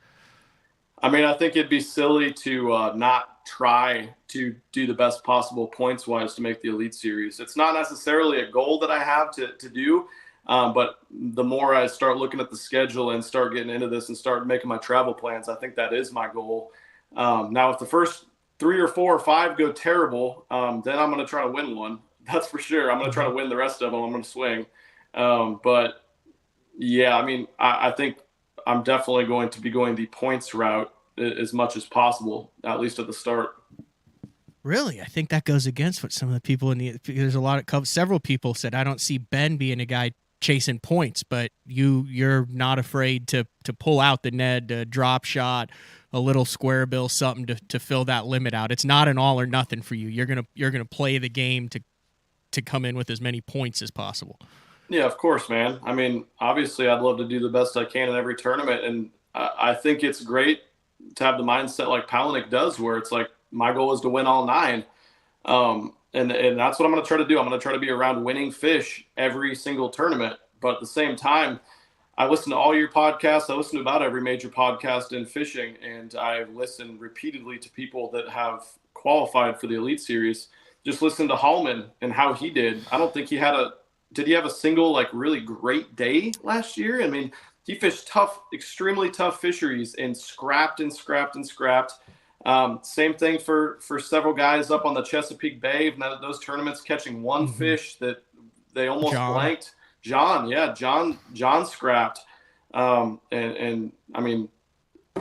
I mean, I think it'd be silly to not try to do the best possible points-wise to make the Elite Series. It's not necessarily a goal that I have to do. But the more I start looking at the schedule and start getting into this and start making my travel plans, I think that is my goal. Now, if the first 3 or 4 or 5 go terrible, then I'm going to try to win one. That's for sure. I'm going to try to win the rest of them. I'm going to swing. But yeah, I mean, I think I'm definitely going to be going the points route as much as possible, at least at the start. Really, I think that goes against what some of the people there's a lot of several people said. I don't see Ben being a guy chasing points, but you're not afraid to pull out the Ned drop shot, a little square bill, something to fill that limit out. It's not an all or nothing for you. You're gonna play the game to come in with as many points as possible. Yeah, of course, man. I mean, obviously, I'd love to do the best I can in every tournament, and I think it's great to have the mindset like Palaniuk does, where it's like, my goal is to win all 9. And that's what I'm going to try to do. I'm going to try to be around winning fish every single tournament. But at the same time, I listen to all your podcasts. I listen to about every major podcast in fishing, and I've listened repeatedly to people that have qualified for the Elite Series. Just listen to Hallman and how he did. I don't think he had did he have a single like really great day last year? I mean, he fished extremely tough fisheries and scrapped and scrapped and scrapped. Same thing for several guys up on the Chesapeake Bay. Those tournaments catching one fish that they almost blanked. John scrapped. And I mean,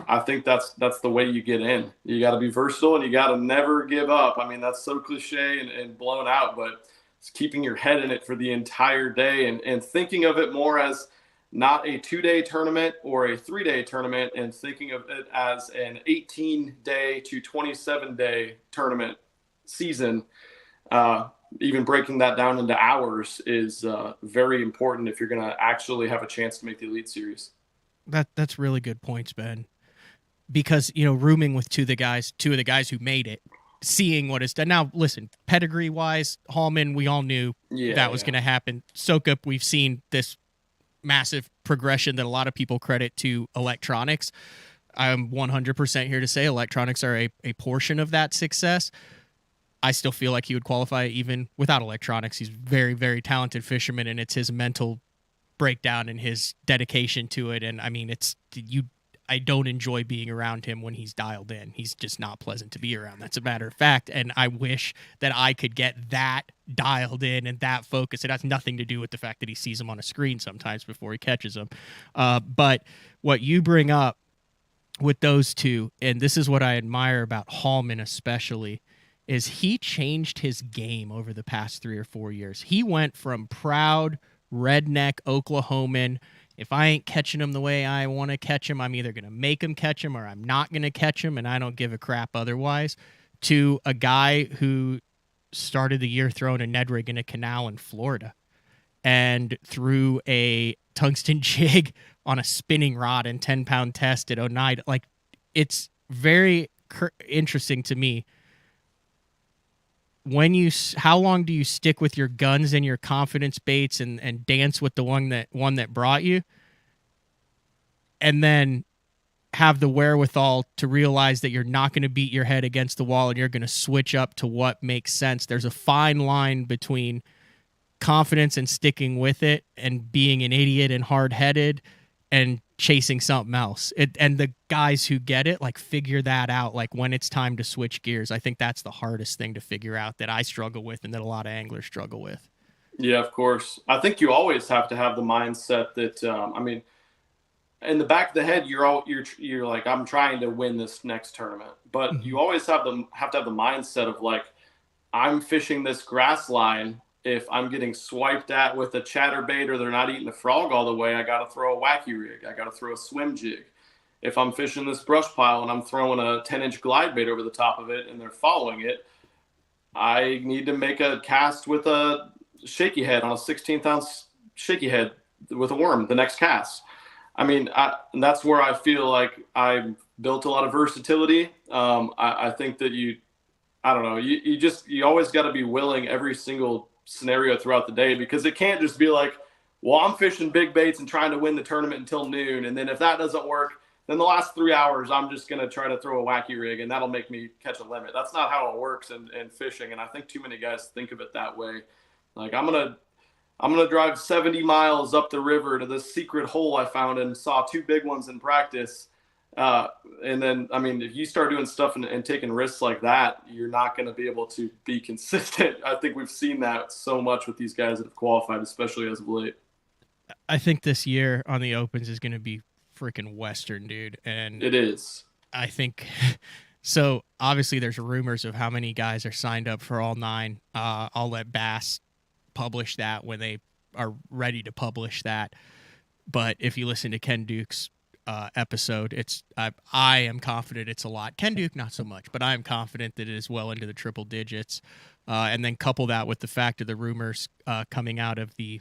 I think that's the way you get in. You got to be versatile and you got to never give up. I mean, that's so cliche and blown out, but it's keeping your head in it for the entire day and thinking of it more as not a 2-day tournament or a 3-day tournament, and thinking of it as an 18-day to 27-day tournament season. Even breaking that down into hours is very important if you're going to actually have a chance to make the Elite Series. That's really good points, Ben. Because, rooming with two of the guys who made it, seeing what is done. Now, listen, pedigree-wise, Hallman, we all knew that was going to happen. Sokup, we've seen this massive progression that a lot of people credit to electronics. I'm 100% here to say electronics are a portion of that success. I still feel like he would qualify even without electronics. He's very, very talented fisherman, and it's his mental breakdown and his dedication to it. And I mean, I don't enjoy being around him when he's dialed in. He's just not pleasant to be around. That's a matter of fact. And I wish that I could get that dialed in and that focused. It has nothing to do with the fact that he sees them on a screen sometimes before he catches them. But what you bring up with those two, and this is what I admire about Hallman especially, is he changed his game over the past 3 or 4 years. He went from proud redneck Oklahoman, if I ain't catching him the way I want to catch him, I'm either going to make him catch him or I'm not going to catch him, and I don't give a crap otherwise, to a guy who started the year throwing a Ned rig in a canal in Florida and threw a tungsten jig on a spinning rod and 10-pound test at Oneida. Like, it's very interesting to me. How long do you stick with your guns and your confidence baits and dance with the one that brought you, and then have the wherewithal to realize that you're not going to beat your head against the wall and you're going to switch up to what makes sense? There's a fine line between confidence and sticking with it and being an idiot and hard-headed and chasing something else. And the guys who get it, like, figure that out, like, when it's time to switch gears. I think that's the hardest thing to figure out, that I struggle with and that a lot of anglers struggle with. Yeah, of course. I think you always have to have the mindset that, I mean, in the back of the head, you're like, I'm trying to win this next tournament. But you always have to have the mindset of, like, I'm fishing this grass line. If I'm getting swiped at with a chatterbait or they're not eating the frog all the way, I got to throw a wacky rig. I got to throw a swim jig. If I'm fishing this brush pile and I'm throwing a 10-inch glide bait over the top of it and they're following it, I need to make a cast with a shaky head on a 16th ounce shaky head with a worm the next cast. I mean, that's where I feel like I built a lot of versatility. I think that you always got to be willing every single scenario throughout the day, because it can't just be like, well, I'm fishing big baits and trying to win the tournament until noon, and then if that doesn't work, then the last 3 hours I'm just going to try to throw a wacky rig and that'll make me catch a limit. That's not how it works in fishing, and I think too many guys think of it that way. Like, I'm gonna drive 70 miles up the river to this secret hole I found and saw 2 big ones in practice. And then, I mean, if you start doing stuff and taking risks like that, you're not going to be able to be consistent. I think we've seen that so much with these guys that have qualified, especially as of late. I think this year on the Opens is going to be freaking Western, dude. And It is. I think so. Obviously, there's rumors of how many guys are signed up for all 9. I'll let Bass publish that when they are ready to publish that. But if you listen to Ken Duke's episode, I am confident it's a lot. Ken Duke, not so much, but I am confident that it is well into the triple digits. And then couple that with the fact of the rumors coming out of the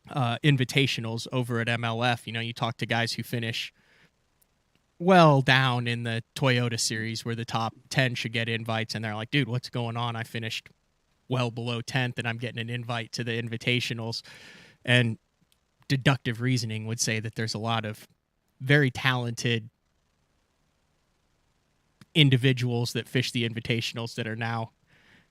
invitationals over at MLF. You know, you talk to guys who finish well down in the Toyota series where the top 10 should get invites, and they're like, dude, what's going on? I finished well below 10th and I'm getting an invite to the invitationals. And deductive reasoning would say that there's a lot of very talented individuals that fish the invitationals that are now,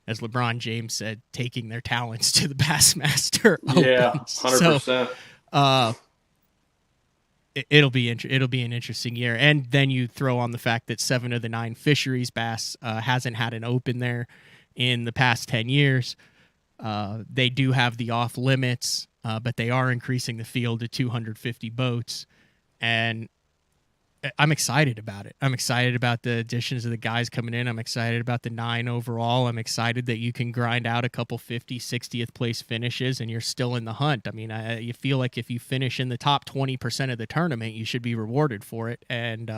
as LeBron James said, taking their talents to the Bassmaster Opens. Yeah, 100%. So, it'll be an interesting year. And then you throw on the fact that 7 of the 9 fisheries bass hasn't had an open there in the past 10 years. They do have the off limits, but they are increasing the field to 250 boats. And I'm excited about it. I'm excited about the additions of the guys coming in. I'm excited about the 9 overall. I'm excited that you can grind out a couple 50, 60th place finishes and you're still in the hunt. I mean, you feel like if you finish in the top 20% of the tournament, you should be rewarded for it. And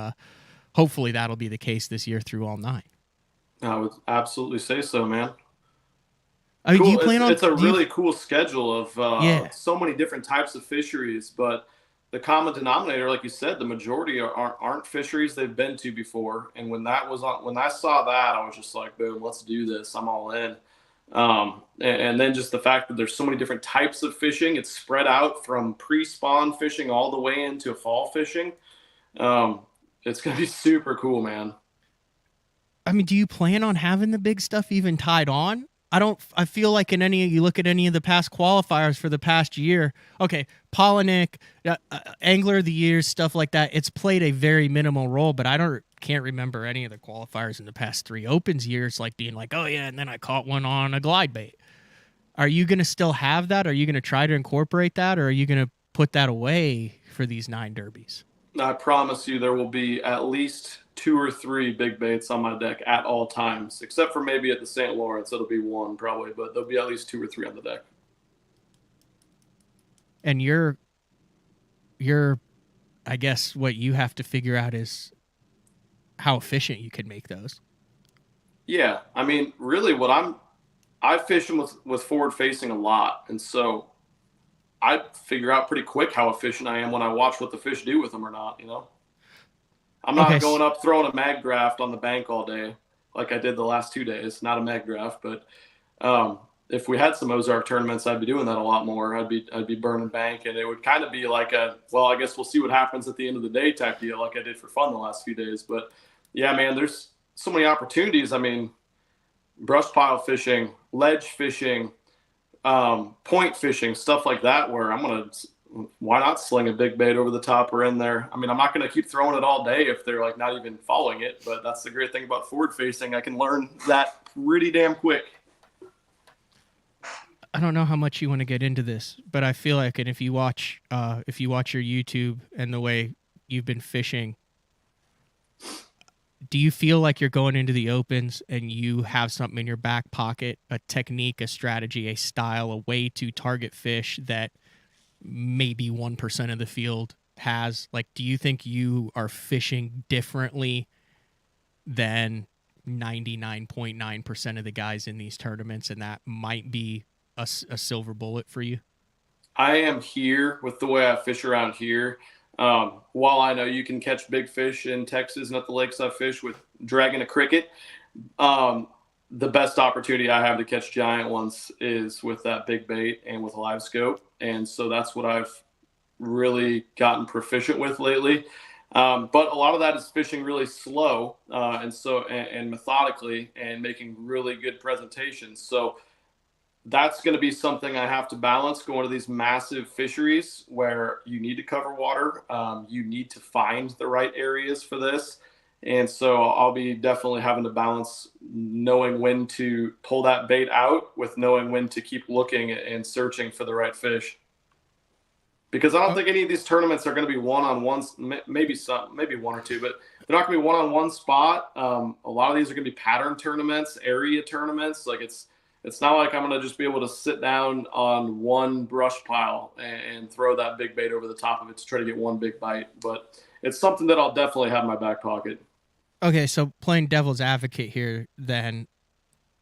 hopefully that'll be the case this year through all 9. I would absolutely say so, man. I mean, Cool. do you plan on? It's a really cool schedule of so many different types of fisheries, but the common denominator, like you said, the majority aren't fisheries they've been to before. And when that was on, when I saw that, I was just like, boom, let's do this. I'm all in. And then just the fact that there's so many different types of fishing, it's spread out from pre-spawn fishing all the way into fall fishing. It's going to be super cool, man. I mean, do you plan on having the big stuff even tied on? I feel like you look at any of the past qualifiers for the past year, okay, Polinick, Angler of the Year, stuff like that, it's played a very minimal role, but can't remember any of the qualifiers in the past 3 Opens years like being like, oh yeah, and then I caught one on a glide bait. Are you going to still have that? Are you going to try to incorporate that, or are you going to put that away for these 9 derbies? I promise you there will be at least 2 or 3 big baits on my deck at all times, except for maybe at the St. Lawrence. It'll be 1 probably, but there'll be at least 2 or 3 on the deck. And you're, I guess what you have to figure out is how efficient you can make those. Yeah. I mean, really I fish them with forward facing a lot. And so I figure out pretty quick how efficient I am when I watch what the fish do with them or not, you know? I'm not going up throwing a mag draft on the bank all day like I did the last 2 days. Not a mag draft, but if we had some Ozark tournaments, I'd be doing that a lot more. I'd be burning bank, and it would kind of be like I guess we'll see what happens at the end of the day type deal, like I did for fun the last few days. But yeah, man, there's so many opportunities. I mean, brush pile fishing, ledge fishing, point fishing, stuff like that, where why not sling a big bait over the top or in there? I mean, I'm not going to keep throwing it all day if they're like not even following it, but that's the great thing about forward facing. I can learn that pretty damn quick. I don't know how much you want to get into this, but I feel like, and if you watch your YouTube and the way you've been fishing, do you feel like you're going into the Opens and you have something in your back pocket, a technique, a strategy, a style, a way to target fish that maybe 1% of the field has? Like, do you think you are fishing differently than 99.9% of the guys in these tournaments, and that might be a silver bullet for you? I am here with the way I fish around here. While I know you can catch big fish in Texas and at the lakes I fish with dragging a cricket, the best opportunity I have to catch giant ones is with that big bait and with a live scope. And so that's what I've really gotten proficient with lately. But a lot of that is fishing really slow and methodically and making really good presentations. So that's going to be something I have to balance going to these massive fisheries where you need to cover water. You need to find the right areas for this. And so I'll be definitely having to balance knowing when to pull that bait out with knowing when to keep looking and searching for the right fish. Because I don't think any of these tournaments are going to be one-on-ones, maybe one or two, but they're not going to be one-on-one spot. A lot of these are going to be pattern tournaments, area tournaments. Like it's not like I'm going to just be able to sit down on one brush pile and throw that big bait over the top of it to try to get one big bite. But it's something that I'll definitely have in my back pocket. Okay, so playing devil's advocate here, then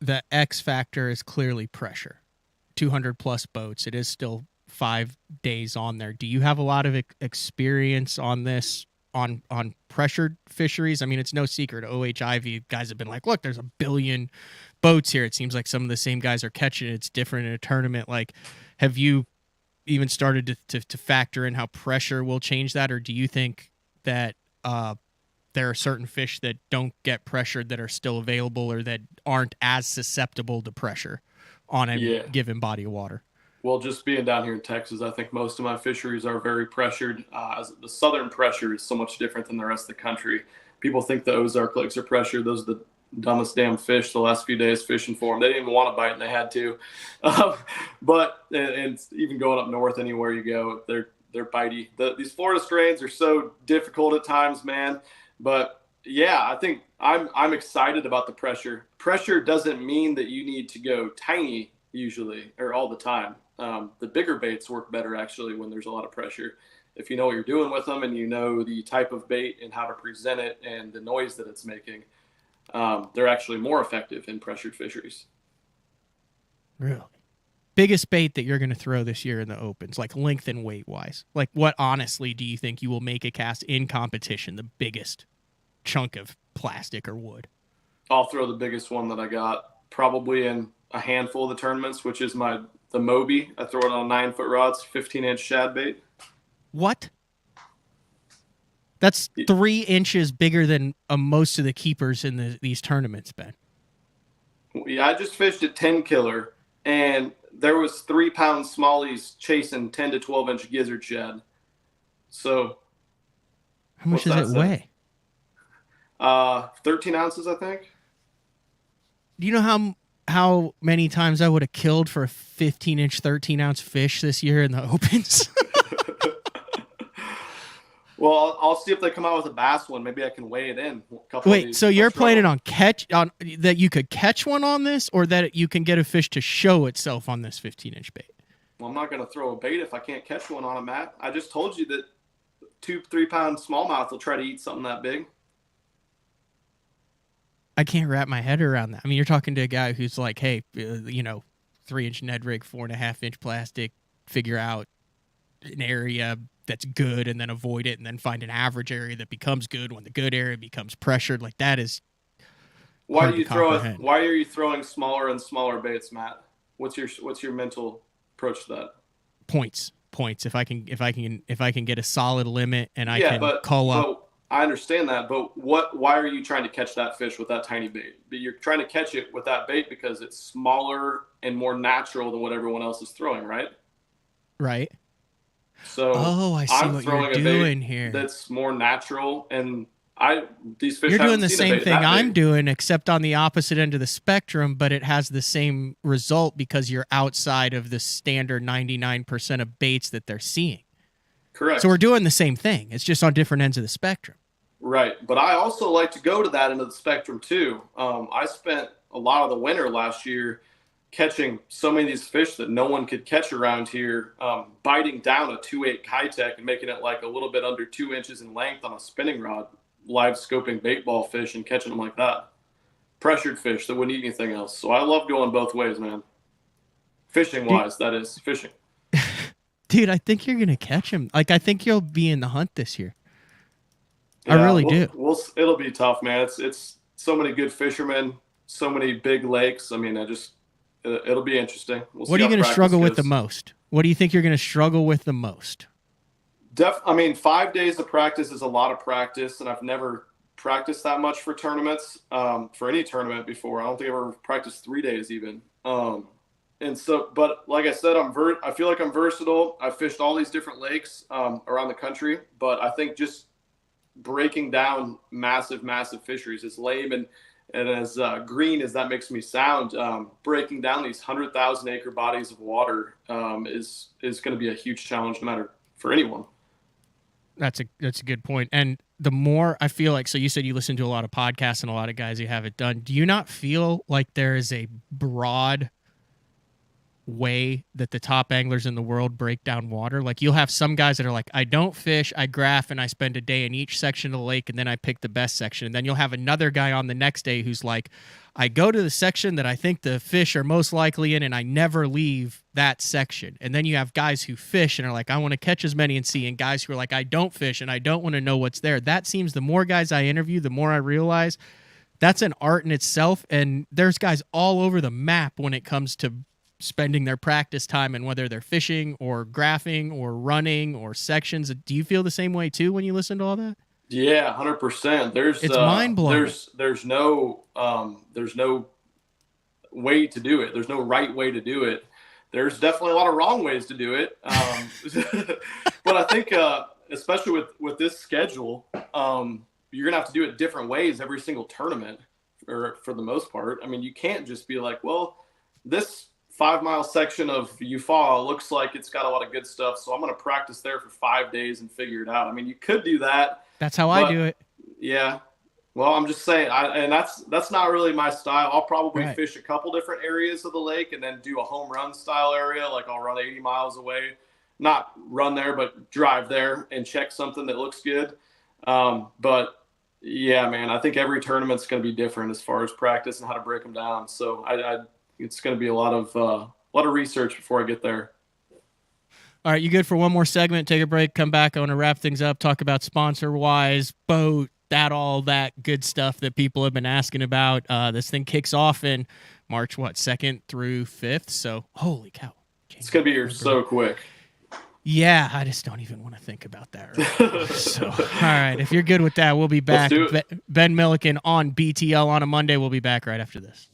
the X factor is clearly pressure. 200 plus boats. It is still 5 days on there. Do you have a lot of experience on this on pressured fisheries? I mean, it's no secret. OHIV guys have been like, look, there's 1 billion boats here. It seems like some of the same guys are catching it. It's different in a tournament. Like, have you even started to factor in how pressure will change that, or do you think that there are certain fish that don't get pressured that are still available or that aren't as susceptible to pressure on a given body of water? Well, just being down here in Texas, I think most of my fisheries are very pressured. As the southern pressure is so much different than the rest of the country. People think the Ozark Lakes are pressured. Those are the dumbest damn fish the last few days fishing for them. They didn't even want to bite and they had to. But even going up north anywhere you go, they're bitey. These Florida strains are so difficult at times, man. But yeah, I think I'm excited about the pressure. Pressure doesn't mean that you need to go tiny usually or all the time. The bigger baits work better actually when there's a lot of pressure. If you know what you're doing with them and you know the type of bait and how to present it and the noise that it's making, they're actually more effective in pressured fisheries. Really? Biggest bait that you're going to throw this year in the Opens, like length and weight wise? Like, what honestly do you think you will make a cast in competition, the biggest chunk of plastic or wood? I'll throw the biggest one that I got probably in a handful of the tournaments, which is the Moby. I throw it on a 9-foot rod. It's 15-inch shad bait. What? That's 3 inches bigger than most of the keepers in these tournaments, Ben. Yeah, I just fished at 10 killer, and there was 3-pound smallies chasing 10 to 12-inch gizzard shad. So, how much does it weigh? 13 ounces, I think. Do you know how many times I would have killed for a 15-inch, 13-ounce fish this year in the Opens? Well, I'll see if they come out with a bass one. Maybe I can weigh it in. Wait, so you're planning on that you could catch one on this, or that you can get a fish to show itself on this 15-inch bait? Well, I'm not going to throw a bait if I can't catch one on it, Matt. I just told you that 2-3 pound smallmouth will try to eat something that big. I can't wrap my head around that. I mean, you're talking to a guy who's like, hey, 3-inch Ned rig, 4.5-inch plastic, figure out an area that's good and then avoid it and then find an average area that becomes good when the good area becomes pressured. Like, that is why are you throwing smaller and smaller baits, Matt? What's your mental approach to that? Points. If I can get a solid limit and I can call up. I understand that, but why are you trying to catch that fish with that tiny bait? But you're trying to catch it with that bait because it's smaller and more natural than what everyone else is throwing, right? Right. So I see I'm what throwing you're doing here. That's more natural, and these fish. You're doing the same thing I'm doing, except on the opposite end of the spectrum, but it has the same result because you're outside of the standard 99% of baits that they're seeing. Correct. So we're doing the same thing. It's just on different ends of the spectrum. Right. But I also like to go to that end of the spectrum too. I spent a lot of the winter last year catching so many of these fish that no one could catch around here, biting down a 2.8 Kitech and making it like a little bit under 2 inches in length on a spinning rod, live scoping bait ball fish and catching them like that. Pressured fish that wouldn't eat anything else. So I love going both ways, man. Fishing wise, that is fishing. Dude, I think you're going to catch him. Like, I think you'll be in the hunt this year. Yeah, I really do. It'll be tough, man. It's so many good fishermen, so many big lakes. I mean, it'll be interesting. What are you going to struggle with the most? What do you think you're going to struggle with the most? 5 days of practice is a lot of practice, and I've never practiced that much for tournaments, for any tournament before. I don't think I've ever practiced 3 days even. And so, but like I said, I feel like I'm versatile. I fished all these different lakes around the country, but I think just breaking down massive fisheries, as lame and as green as that makes me sound, breaking down these 100,000 acre bodies of water is going to be a huge challenge, no matter for anyone. That's a good point. And the more I feel like, so you said you listen to a lot of podcasts and a lot of guys who have it done. Do you not feel like there is a broad way that the top anglers in the world break down water? Like, you'll have some guys that are like, I don't fish, I graph, and I spend a day in each section of the lake, and then I pick the best section. And then you'll have another guy on the next day who's like, I go to the section that I think the fish are most likely in, and I never leave that section. And then you have guys who fish and are like, I want to catch as many and see, and guys who are like, I don't fish and I don't want to know what's there. That seems, the more guys I interview, the more I realize that's an art in itself. And there's guys all over the map when it comes to spending their practice time, and whether they're fishing or graphing or running or sections. Do you feel the same way too when you listen to all that? Yeah, 100%. It's mind blowing. There's no way to do it. There's no right way to do it. There's definitely a lot of wrong ways to do it. But I think, especially with this schedule, you're gonna have to do it different ways every single tournament, or for the most part. I mean, you can't just be like, well, this 5-mile section of Eufaula looks like it's got a lot of good stuff, so I'm going to practice there for 5 days and figure it out. I mean, you could do that. That's how I do it. Yeah. Well, I'm just saying, and that's not really my style. I'll probably fish a couple different areas of the lake and then do a home run style area. Like, I'll run 80 miles away, not run there, but drive there and check something that looks good. But yeah, man, I think every tournament's going to be different as far as practice and how to break them down. So it's going to be a lot of research before I get there. All right, you good for one more segment? Take a break, come back. I want to wrap things up, talk about sponsor-wise, boat, all that good stuff that people have been asking about. This thing kicks off in March, 2nd through 5th? So, holy cow. It's going to be here so quick. Yeah, I just don't even want to think about that right now. So, all right, if you're good with that, we'll be back. Ben Milliken on BTL on a Monday. We'll be back right after this.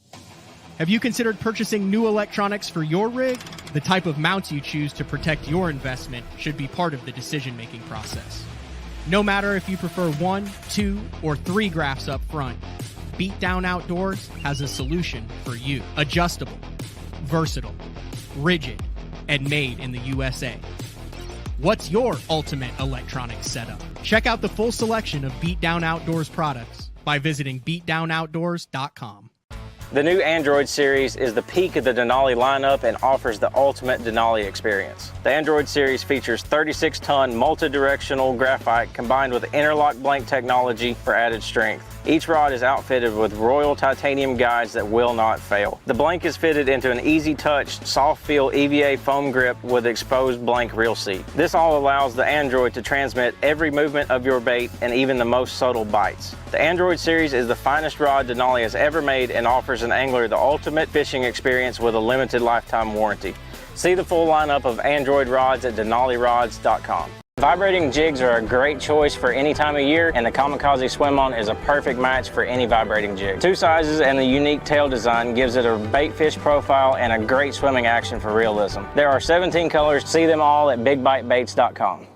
Have you considered purchasing new electronics for your rig? The type of mounts you choose to protect your investment should be part of the decision-making process. No matter if you prefer 1, 2, or 3 graphs up front, Beatdown Outdoors has a solution for you. Adjustable, versatile, rigid, and made in the USA. What's your ultimate electronics setup? Check out the full selection of Beatdown Outdoors products by visiting beatdownoutdoors.com. The new Android series is the peak of the Denali lineup and offers the ultimate Denali experience. The Android series features 36-ton multi-directional graphite combined with interlock blank technology for added strength. Each rod is outfitted with Royal titanium guides that will not fail. The blank is fitted into an easy-touch, soft-feel EVA foam grip with exposed blank reel seat. This all allows the Android to transmit every movement of your bait and even the most subtle bites. The Android series is the finest rod Denali has ever made and offers an angler the ultimate fishing experience with a limited lifetime warranty. See the full lineup of Android rods at denalirods.com. Vibrating jigs are a great choice for any time of year, and the Kamikaze Swim-On is a perfect match for any vibrating jig. 2 sizes and the unique tail design gives it a bait fish profile and a great swimming action for realism. There are 17 colors. See them all at bigbitebaits.com.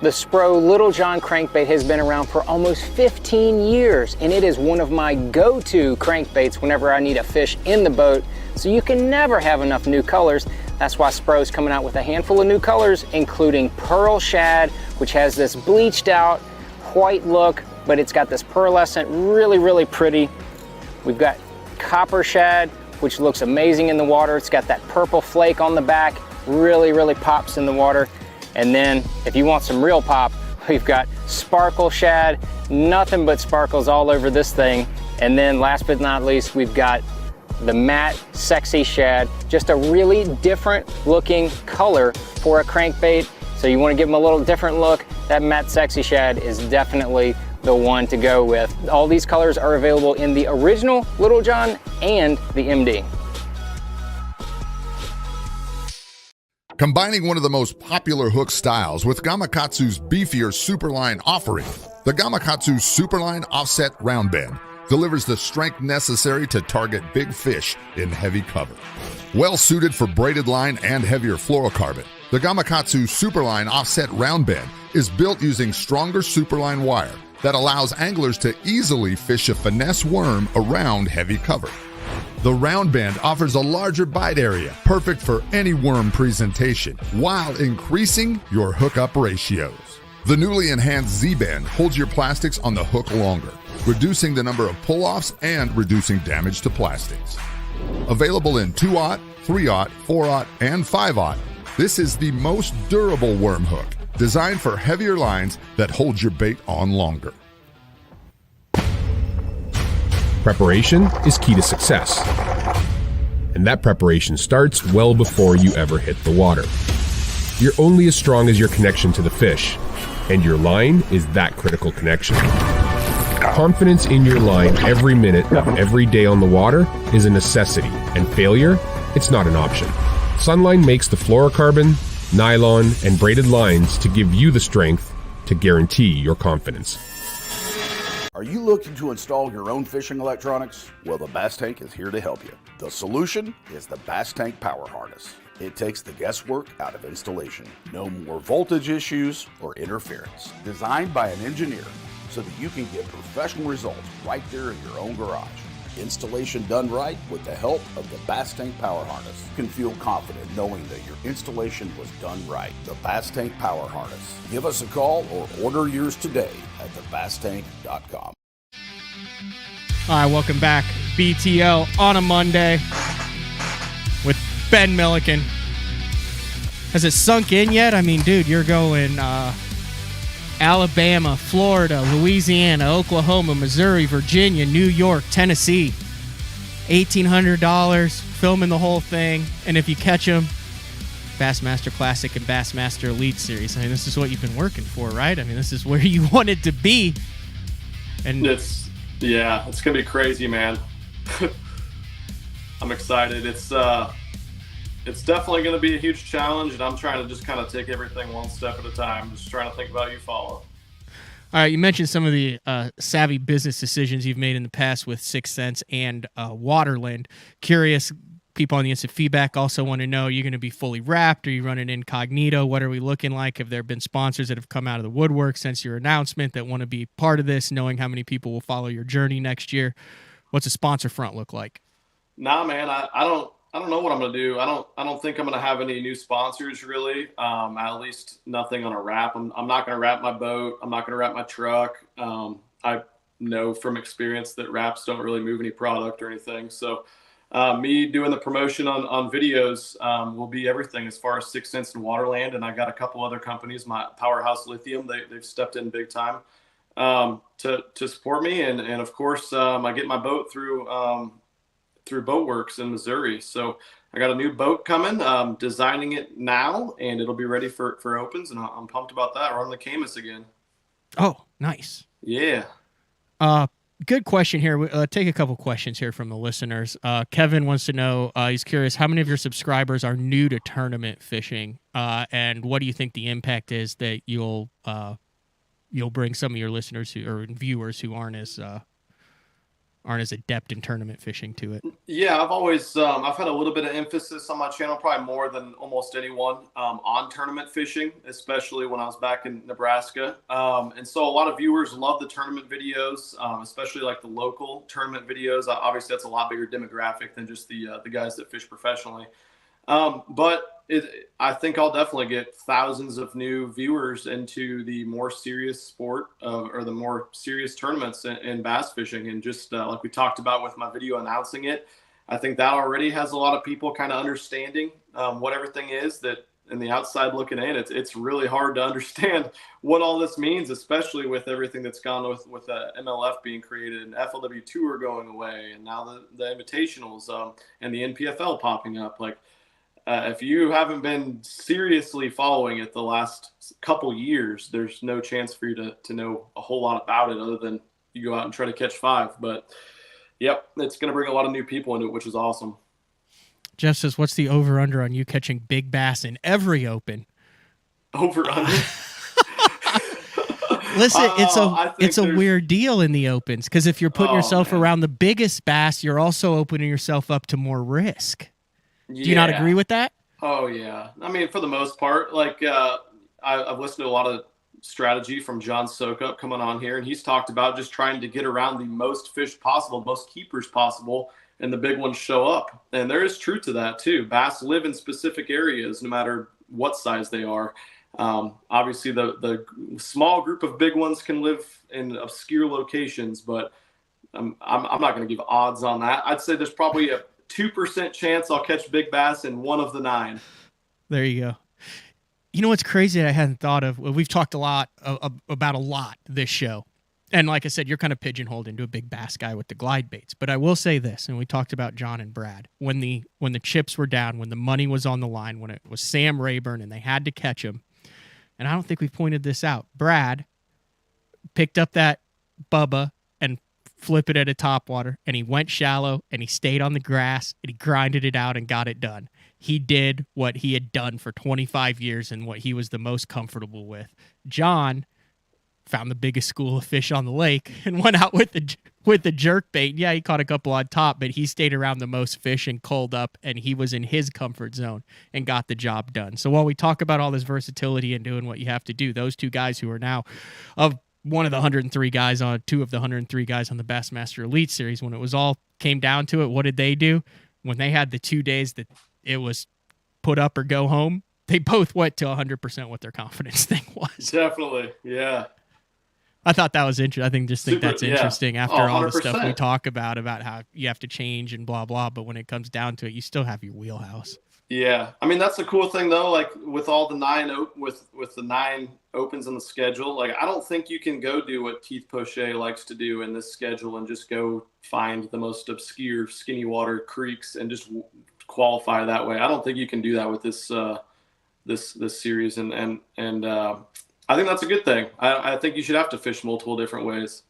The Spro Little John crankbait has been around for almost 15 years, and it is one of my go-to crankbaits whenever I need a fish in the boat, so you can never have enough new colors. That's why Spro's coming out with a handful of new colors, including Pearl Shad, which has this bleached out white look, but it's got this pearlescent, really pretty. We've got Copper Shad, which looks amazing in the water. It's got that purple flake on the back, really pops in the water. And then if you want some real pop, we've got Sparkle Shad, nothing but sparkles all over this thing. And then last but not least, we've got the matte Sexy Shad, just a really different looking color for a crankbait. So you want to give them a little different look, that matte Sexy Shad is definitely the one to go with. All these colors are available in the original Little John and the MD. Combining one of the most popular hook styles with Gamakatsu's beefier Superline offering, the Gamakatsu Superline Offset Round Bend delivers the strength necessary to target big fish in heavy cover. Well suited for braided line and heavier fluorocarbon, the Gamakatsu Superline Offset Round Bend is built using stronger Superline wire that allows anglers to easily fish a finesse worm around heavy cover. The round bend offers a larger bite area, perfect for any worm presentation, while increasing your hookup ratios. The newly enhanced Z-bend holds your plastics on the hook longer, reducing the number of pull-offs and reducing damage to plastics. Available in 2/0, 3/0, 4/0, and 5/0, this is the most durable worm hook, designed for heavier lines that hold your bait on longer. Preparation is key to success. And that preparation starts well before you ever hit the water. You're only as strong as your connection to the fish, and your line is that critical connection. Confidence in your line every minute, every day on the water is a necessity, and failure, it's not an option. Sunline makes the fluorocarbon, nylon, and braided lines to give you the strength to guarantee your confidence. Are you looking to install your own fishing electronics? Well, the Bass Tank is here to help you. The solution is the Bass Tank Power Harness. It takes the guesswork out of installation. No more voltage issues or interference. Designed by an engineer so that you can get professional results right there in your own garage. Installation done right with the help of the Bass Tank Power Harness. You can feel confident knowing that your installation was done right. The Bass Tank Power Harness. Give us a call or order yours today at thebasstank.com. All right, welcome back. BTO on a Monday with Ben Milliken. Has it sunk in yet? I mean, dude, you're going Alabama, Florida, Louisiana, Oklahoma, Missouri, Virginia, New York, Tennessee. $1,800, filming the whole thing. And if you catch them, Bassmaster Classic and Bassmaster Elite Series. I mean, this is what you've been working for, right? I mean, this is where you wanted to be. And it's going to be crazy, man. I'm excited. It's definitely going to be a huge challenge, and I'm trying to just kind of take everything one step at a time. Just trying to think about you, follow. All right, you mentioned some of the savvy business decisions you've made in the past with 6th Sense and Waterland. Curious, people on the instant feedback also want to know, are you going to be fully wrapped? Are you running incognito? What are we looking like? Have there been sponsors that have come out of the woodwork since your announcement that want to be part of this, knowing how many people will follow your journey next year? What's the sponsor front look like? Nah, man, I don't know what I'm gonna do. I don't think I'm gonna have any new sponsors really. At least nothing on a wrap. I'm not gonna wrap my boat. I'm not gonna wrap my truck. I know from experience that wraps don't really move any product or anything. So me doing the promotion on videos will be everything as far as 6th Sense and Waterland. And I got a couple other companies, my Powerhouse Lithium, they've stepped in big time to support me. And of course I get my boat through Boatworks in Missouri. So I got a new boat coming, designing it now, and it'll be ready for opens. And I'm pumped about that. We're on the Camus again. Oh, nice. Yeah. Good question here. Take a couple questions here from the listeners. Kevin wants to know, he's curious, how many of your subscribers are new to tournament fishing? And what do you think the impact is that you'll bring some of your listeners or viewers who aren't as adept in tournament fishing to it? Yeah, I've always I've had a little bit of emphasis on my channel, probably more than almost anyone, on tournament fishing, especially when I was back in Nebraska. And so a lot of viewers love the tournament videos, especially like the local tournament videos. Obviously, that's a lot bigger demographic than just the guys that fish professionally. But I think I'll definitely get thousands of new viewers into the more serious sport or the more serious tournaments in bass fishing. And just like we talked about with my video announcing it, I think that already has a lot of people kind of understanding what everything is, that in the outside looking in, it's really hard to understand what all this means, especially with everything that's gone with MLF being created and FLW Tour going away. And now the invitationals and the NPFL popping up. Like, if you haven't been seriously following it the last couple years, there's no chance for you to know a whole lot about it other than you go out and try to catch 5. But, yep, it's going to bring a lot of new people into it, which is awesome. Jeff says, what's the over-under on you catching big bass in every open? Over-under? Listen, I think it's a there's- weird deal in the opens because if you're putting Oh, yourself man. around the biggest bass, you're also opening yourself up to more risk. Do you not Yeah. agree with that? Oh yeah. I mean, for the most part, like I've listened to a lot of strategy from John Sokup coming on here, and he's talked about just trying to get around the most fish possible, most keepers possible, and the big ones show up. And there is truth to that too. Bass live in specific areas, no matter what size they are. Obviously, the small group of big ones can live in obscure locations, but I'm not going to give odds on that. I'd say there's probably a 2% chance I'll catch big bass in one of the 9. There you go. You know what's crazy that I hadn't thought of? Well, we've talked a lot about a lot this show. And like I said, you're kind of pigeonholed into a big bass guy with the glide baits. But I will say this, and we talked about John and Brad. When the chips were down, when the money was on the line, when it was Sam Rayburn and they had to catch him, and I don't think we pointed this out, Brad picked up that Bubba and flip it at a topwater, and he went shallow, and he stayed on the grass, and he grinded it out and got it done. He did what he had done for 25 years and what he was the most comfortable with. John found the biggest school of fish on the lake and went out with the jerk bait. Yeah, he caught a couple on top, but he stayed around the most fish and culled up, and he was in his comfort zone and got the job done. So while we talk about all this versatility and doing what you have to do, those two guys who are now of one of the 103 guys on two of the 103 guys on the Bassmaster Elite Series, when it was all came down to it, what did they do? When they had the 2 days that it was put up or go home, they both went to 100% what their confidence thing was. Definitely, yeah. I thought that was interesting. Think that's interesting after all the stuff we 100%. talk about how you have to change and blah, blah. But when it comes down to it, you still have your wheelhouse. Yeah, I mean that's the cool thing though. Like with all the 9 with the 9 opens on the schedule, like I don't think you can go do what Keith Poche likes to do in this schedule and just go find the most obscure skinny water creeks and just qualify that way. I don't think you can do that with this this series, and I think that's a good thing. I think you should have to fish multiple different ways.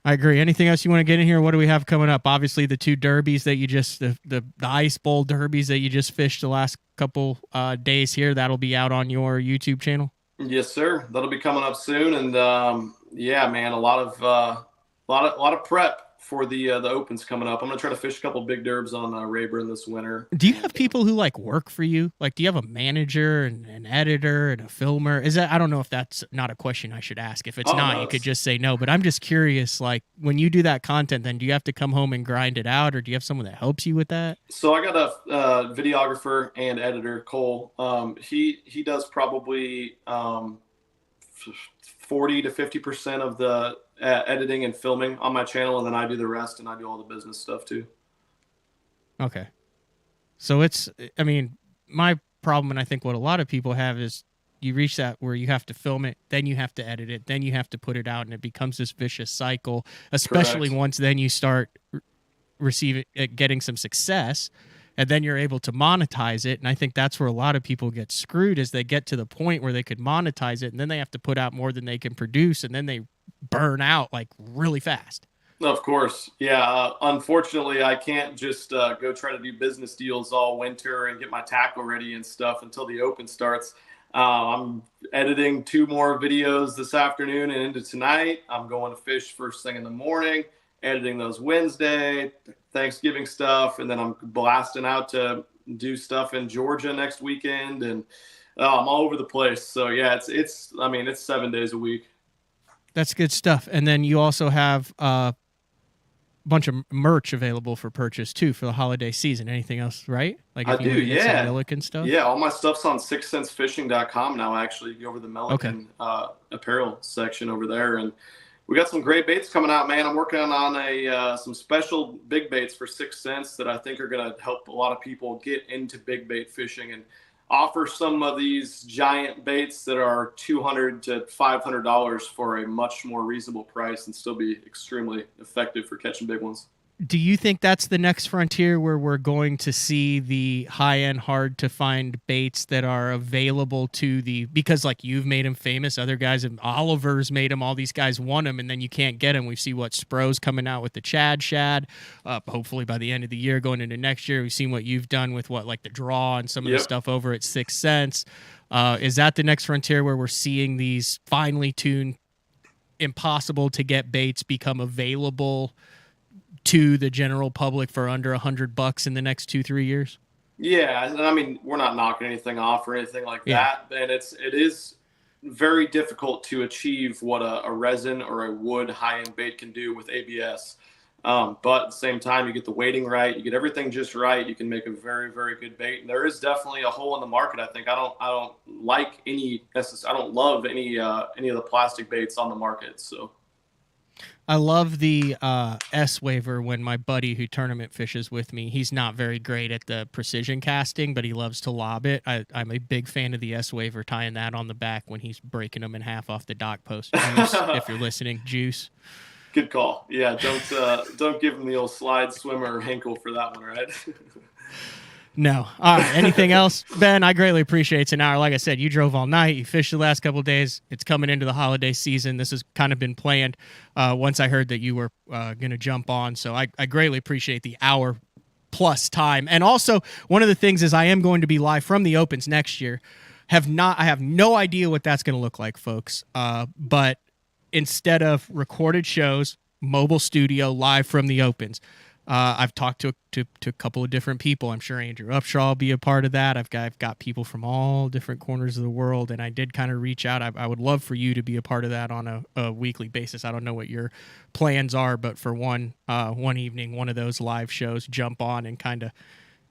I agree. Anything else you want to get in here? What do we have coming up? Obviously, the 2 derbies that you just the Ice Bowl derbies that you just fished the last couple days here. That'll be out on your YouTube channel. Yes, sir. That'll be coming up soon, and yeah, man, a lot of prep for the opens coming up. I'm gonna try to fish a couple big derbs on Rayburn this winter. Do you have people who like work for you? Like, do you have a manager and an editor and a filmer? Is that, I don't know if that's not a question I should ask. If it's not, no, you could just say no. But I'm just curious, like when you do that content, then do you have to come home and grind it out, or do you have someone that helps you with that? So I got a videographer and editor, Cole. He does probably 40 to 50% of the editing and filming on my channel, and then I do the rest, and I do all the business stuff too. Okay. So it's, I mean, my problem, and I think what a lot of people have, is you reach that where you have to film it, then you have to edit it, then you have to put it out, and it becomes this vicious cycle, especially Correct. once then you start getting some success, and then you're able to monetize it. And I think that's where a lot of people get screwed, is they get to the point where they could monetize it, and then they have to put out more than they can produce, and then they burn out like really fast. Of course. Yeah. Unfortunately, I can't just go try to do business deals all winter and get my tackle ready and stuff until the open starts. I'm editing 2 more videos this afternoon and into tonight. I'm going to fish first thing in the morning, editing those Wednesday, Thanksgiving stuff, and then I'm blasting out to do stuff in Georgia next weekend, and I'm all over the place. So yeah, it's 7 days a week. That's good stuff. And then you also have a bunch of merch available for purchase too for the holiday season. Anything else, right? Like if I you do, want to get yeah. some Milliken stuff? Yeah, all my stuff's on sixcentfishing.com now, actually. You go over the Milliken apparel section over there, and we got some great baits coming out, man. I'm working on some special big baits for 6 cents that I think are going to help a lot of people get into big bait fishing and offer some of these giant baits that are $200 to $500 for a much more reasonable price and still be extremely effective for catching big ones. Do you think that's the next frontier, where we're going to see the high-end, hard-to-find baits that are available to because like you've made them famous, other guys have, Oliver's made them, all these guys want them, and then you can't get them. We see what Spro's coming out with the Chad Shad, hopefully by the end of the year, going into next year. We've seen what you've done with like the Draw and some of the stuff over at 6 Cents. Is that the next frontier where we're seeing these finely tuned, impossible to get baits become available to the general public for under $100 in the next 2-3 years? Yeah, and I mean, we're not knocking anything off or anything like that, and it is very difficult to achieve what a resin or a wood high-end bait can do with ABS. But at the same time, you get the weighting right, you get everything just right, you can make a very, very good bait. And there is definitely a hole in the market. I think I don't like any. I don't love any of the plastic baits on the market. So I love the S waiver when my buddy who tournament fishes with me, he's not very great at the precision casting, but he loves to lob it. I'm a big fan of the S waiver, tying that on the back when he's breaking them in half off the dock post. Juice, if you're listening, Juice. Good call. Yeah, don't give him the old slide swimmer or Hinkle for that one, right? No. All right. Anything else, Ben? I greatly appreciate it. It's an hour. Like I said, you drove all night. You fished the last couple of days. It's coming into the holiday season. This has kind of been planned once I heard that you were going to jump on. So I greatly appreciate the hour plus time. And also, one of the things is I am going to be live from the Opens next year. I have no idea what that's going to look like, folks. But instead of recorded shows, mobile studio live from the Opens. I've talked to a couple of different people. I'm sure Andrew Upshaw will be a part of that. I've got people from all different corners of the world, and I did kind of reach out. I would love for you to be a part of that on a weekly basis. I don't know what your plans are, but for one evening, one of those live shows, jump on and kind of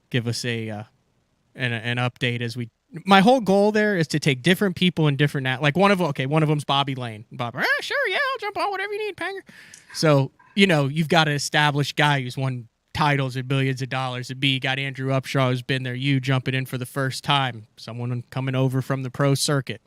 give us an update as we. My whole goal there is to take different people in different like one of them's Bobby Lane. Bob, sure, yeah, I'll jump on whatever you need, Panger. So. You've got an established guy who's won titles and billions of dollars. And B, you got Andrew Upshaw who's been there. You jumping in for the first time. Someone coming over from the pro circuit.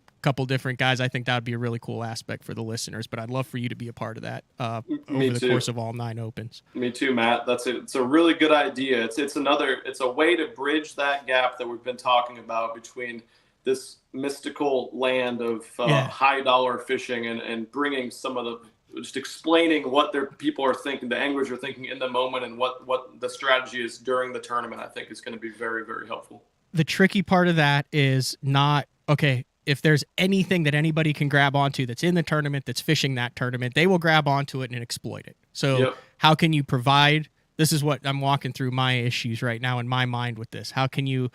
A couple different guys. I think that would be a really cool aspect for the listeners. But I'd love for you to be a part of that over the course of all 9 Opens. Me too, Matt. It's a really good idea. It's a way to bridge that gap that we've been talking about between this mystical land of high dollar fishing and bringing some of the. Just explaining what people are thinking, the anglers are thinking in the moment, and what the strategy is during the tournament, I think is going to be very, very helpful. The tricky part of that is not, okay, if there's anything that anybody can grab onto that's in the tournament, that's fishing that tournament, they will grab onto it and exploit it. So How can you provide, this is what I'm walking through my issues right now in my mind with this. How can you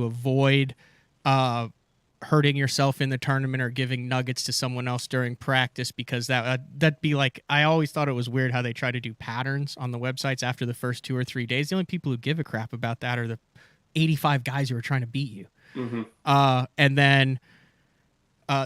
avoid hurting yourself in the tournament or giving nuggets to someone else during practice, because that'd be like, I always thought it was weird how they try to do patterns on the websites after the first 2 or 3 days. The only people who give a crap about that are the 85 guys who are trying to beat you. Mm-hmm. And then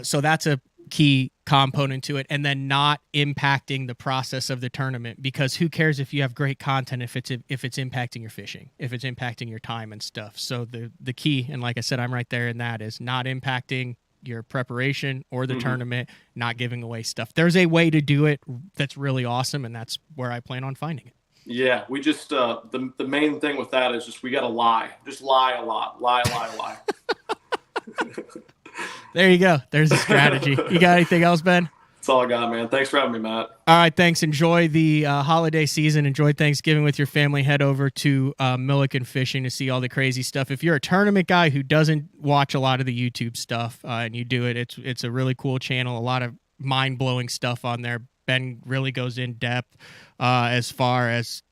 so that's a key component to it, and then not impacting the process of the tournament, because who cares if you have great content if it's impacting your fishing, if it's impacting your time and stuff. So the key, and like I said, I'm right there in that, is not impacting your preparation or the tournament, not giving away stuff. There's a way to do it that's really awesome, and that's where I plan on finding it. Yeah, we just the main thing with that is just we got to lie. Just lie a lot. Lie. There you go. There's a strategy. You got anything else, Ben? That's all I got, man. Thanks for having me, Matt. All right, thanks. Enjoy the holiday season. Enjoy Thanksgiving with your family. Head over to Milliken Fishing to see all the crazy stuff. If you're a tournament guy who doesn't watch a lot of the YouTube stuff and you do it, it's a really cool channel. A lot of mind-blowing stuff on there. Ben really goes in depth as far as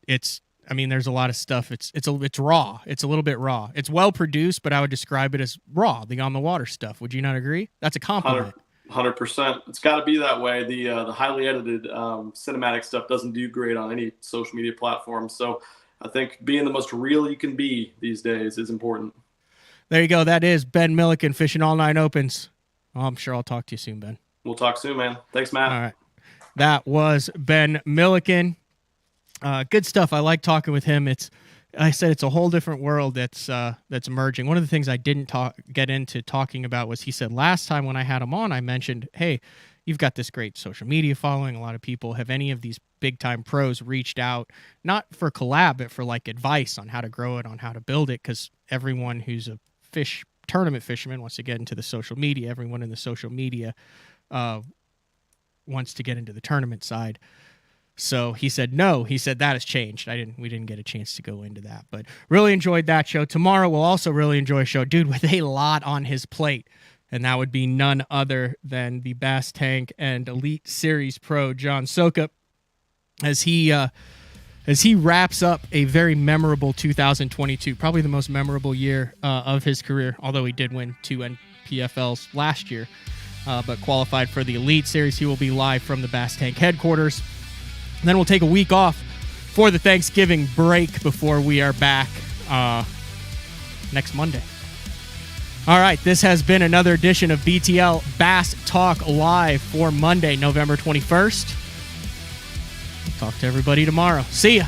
there's a lot of stuff. It's raw. It's a little bit raw. It's well produced, but I would describe it as raw, the on the water stuff. Would you not agree? That's a compliment. 100%. It's got to be that way. The highly edited cinematic stuff doesn't do great on any social media platform. So I think being the most real you can be these days is important. There you go. That is Ben Milliken, fishing all 9 Opens. Oh, I'm sure I'll talk to you soon, Ben. We'll talk soon, man. Thanks, Matt. All right. That was Ben Milliken. Good stuff. I like talking with him. It's a whole different world that's emerging. One of the things I didn't get into talking about was, he said last time when I had him on, I mentioned, hey, you've got this great social media following. A lot of people. Have any of these big time pros reached out, not for collab, but for like advice on how to grow it, on how to build it? Because everyone who's a tournament fisherman wants to get into the social media. Everyone in the social media wants to get into the tournament side. So he said no. He said that has changed. We didn't get a chance to go into that, but really enjoyed that show. Tomorrow we'll also really enjoy a show, dude, with a lot on his plate, and that would be none other than the Bass Tank and Elite Series Pro John Sokup, as he wraps up a very memorable 2022, probably the most memorable year of his career. Although he did win 2 NPFLs last year, but qualified for the Elite Series. He will be live from the Bass Tank headquarters. And then we'll take a week off for the Thanksgiving break before we are back next Monday. All right, this has been another edition of BTL Bass Talk Live for Monday, November 21st. Talk to everybody tomorrow. See ya.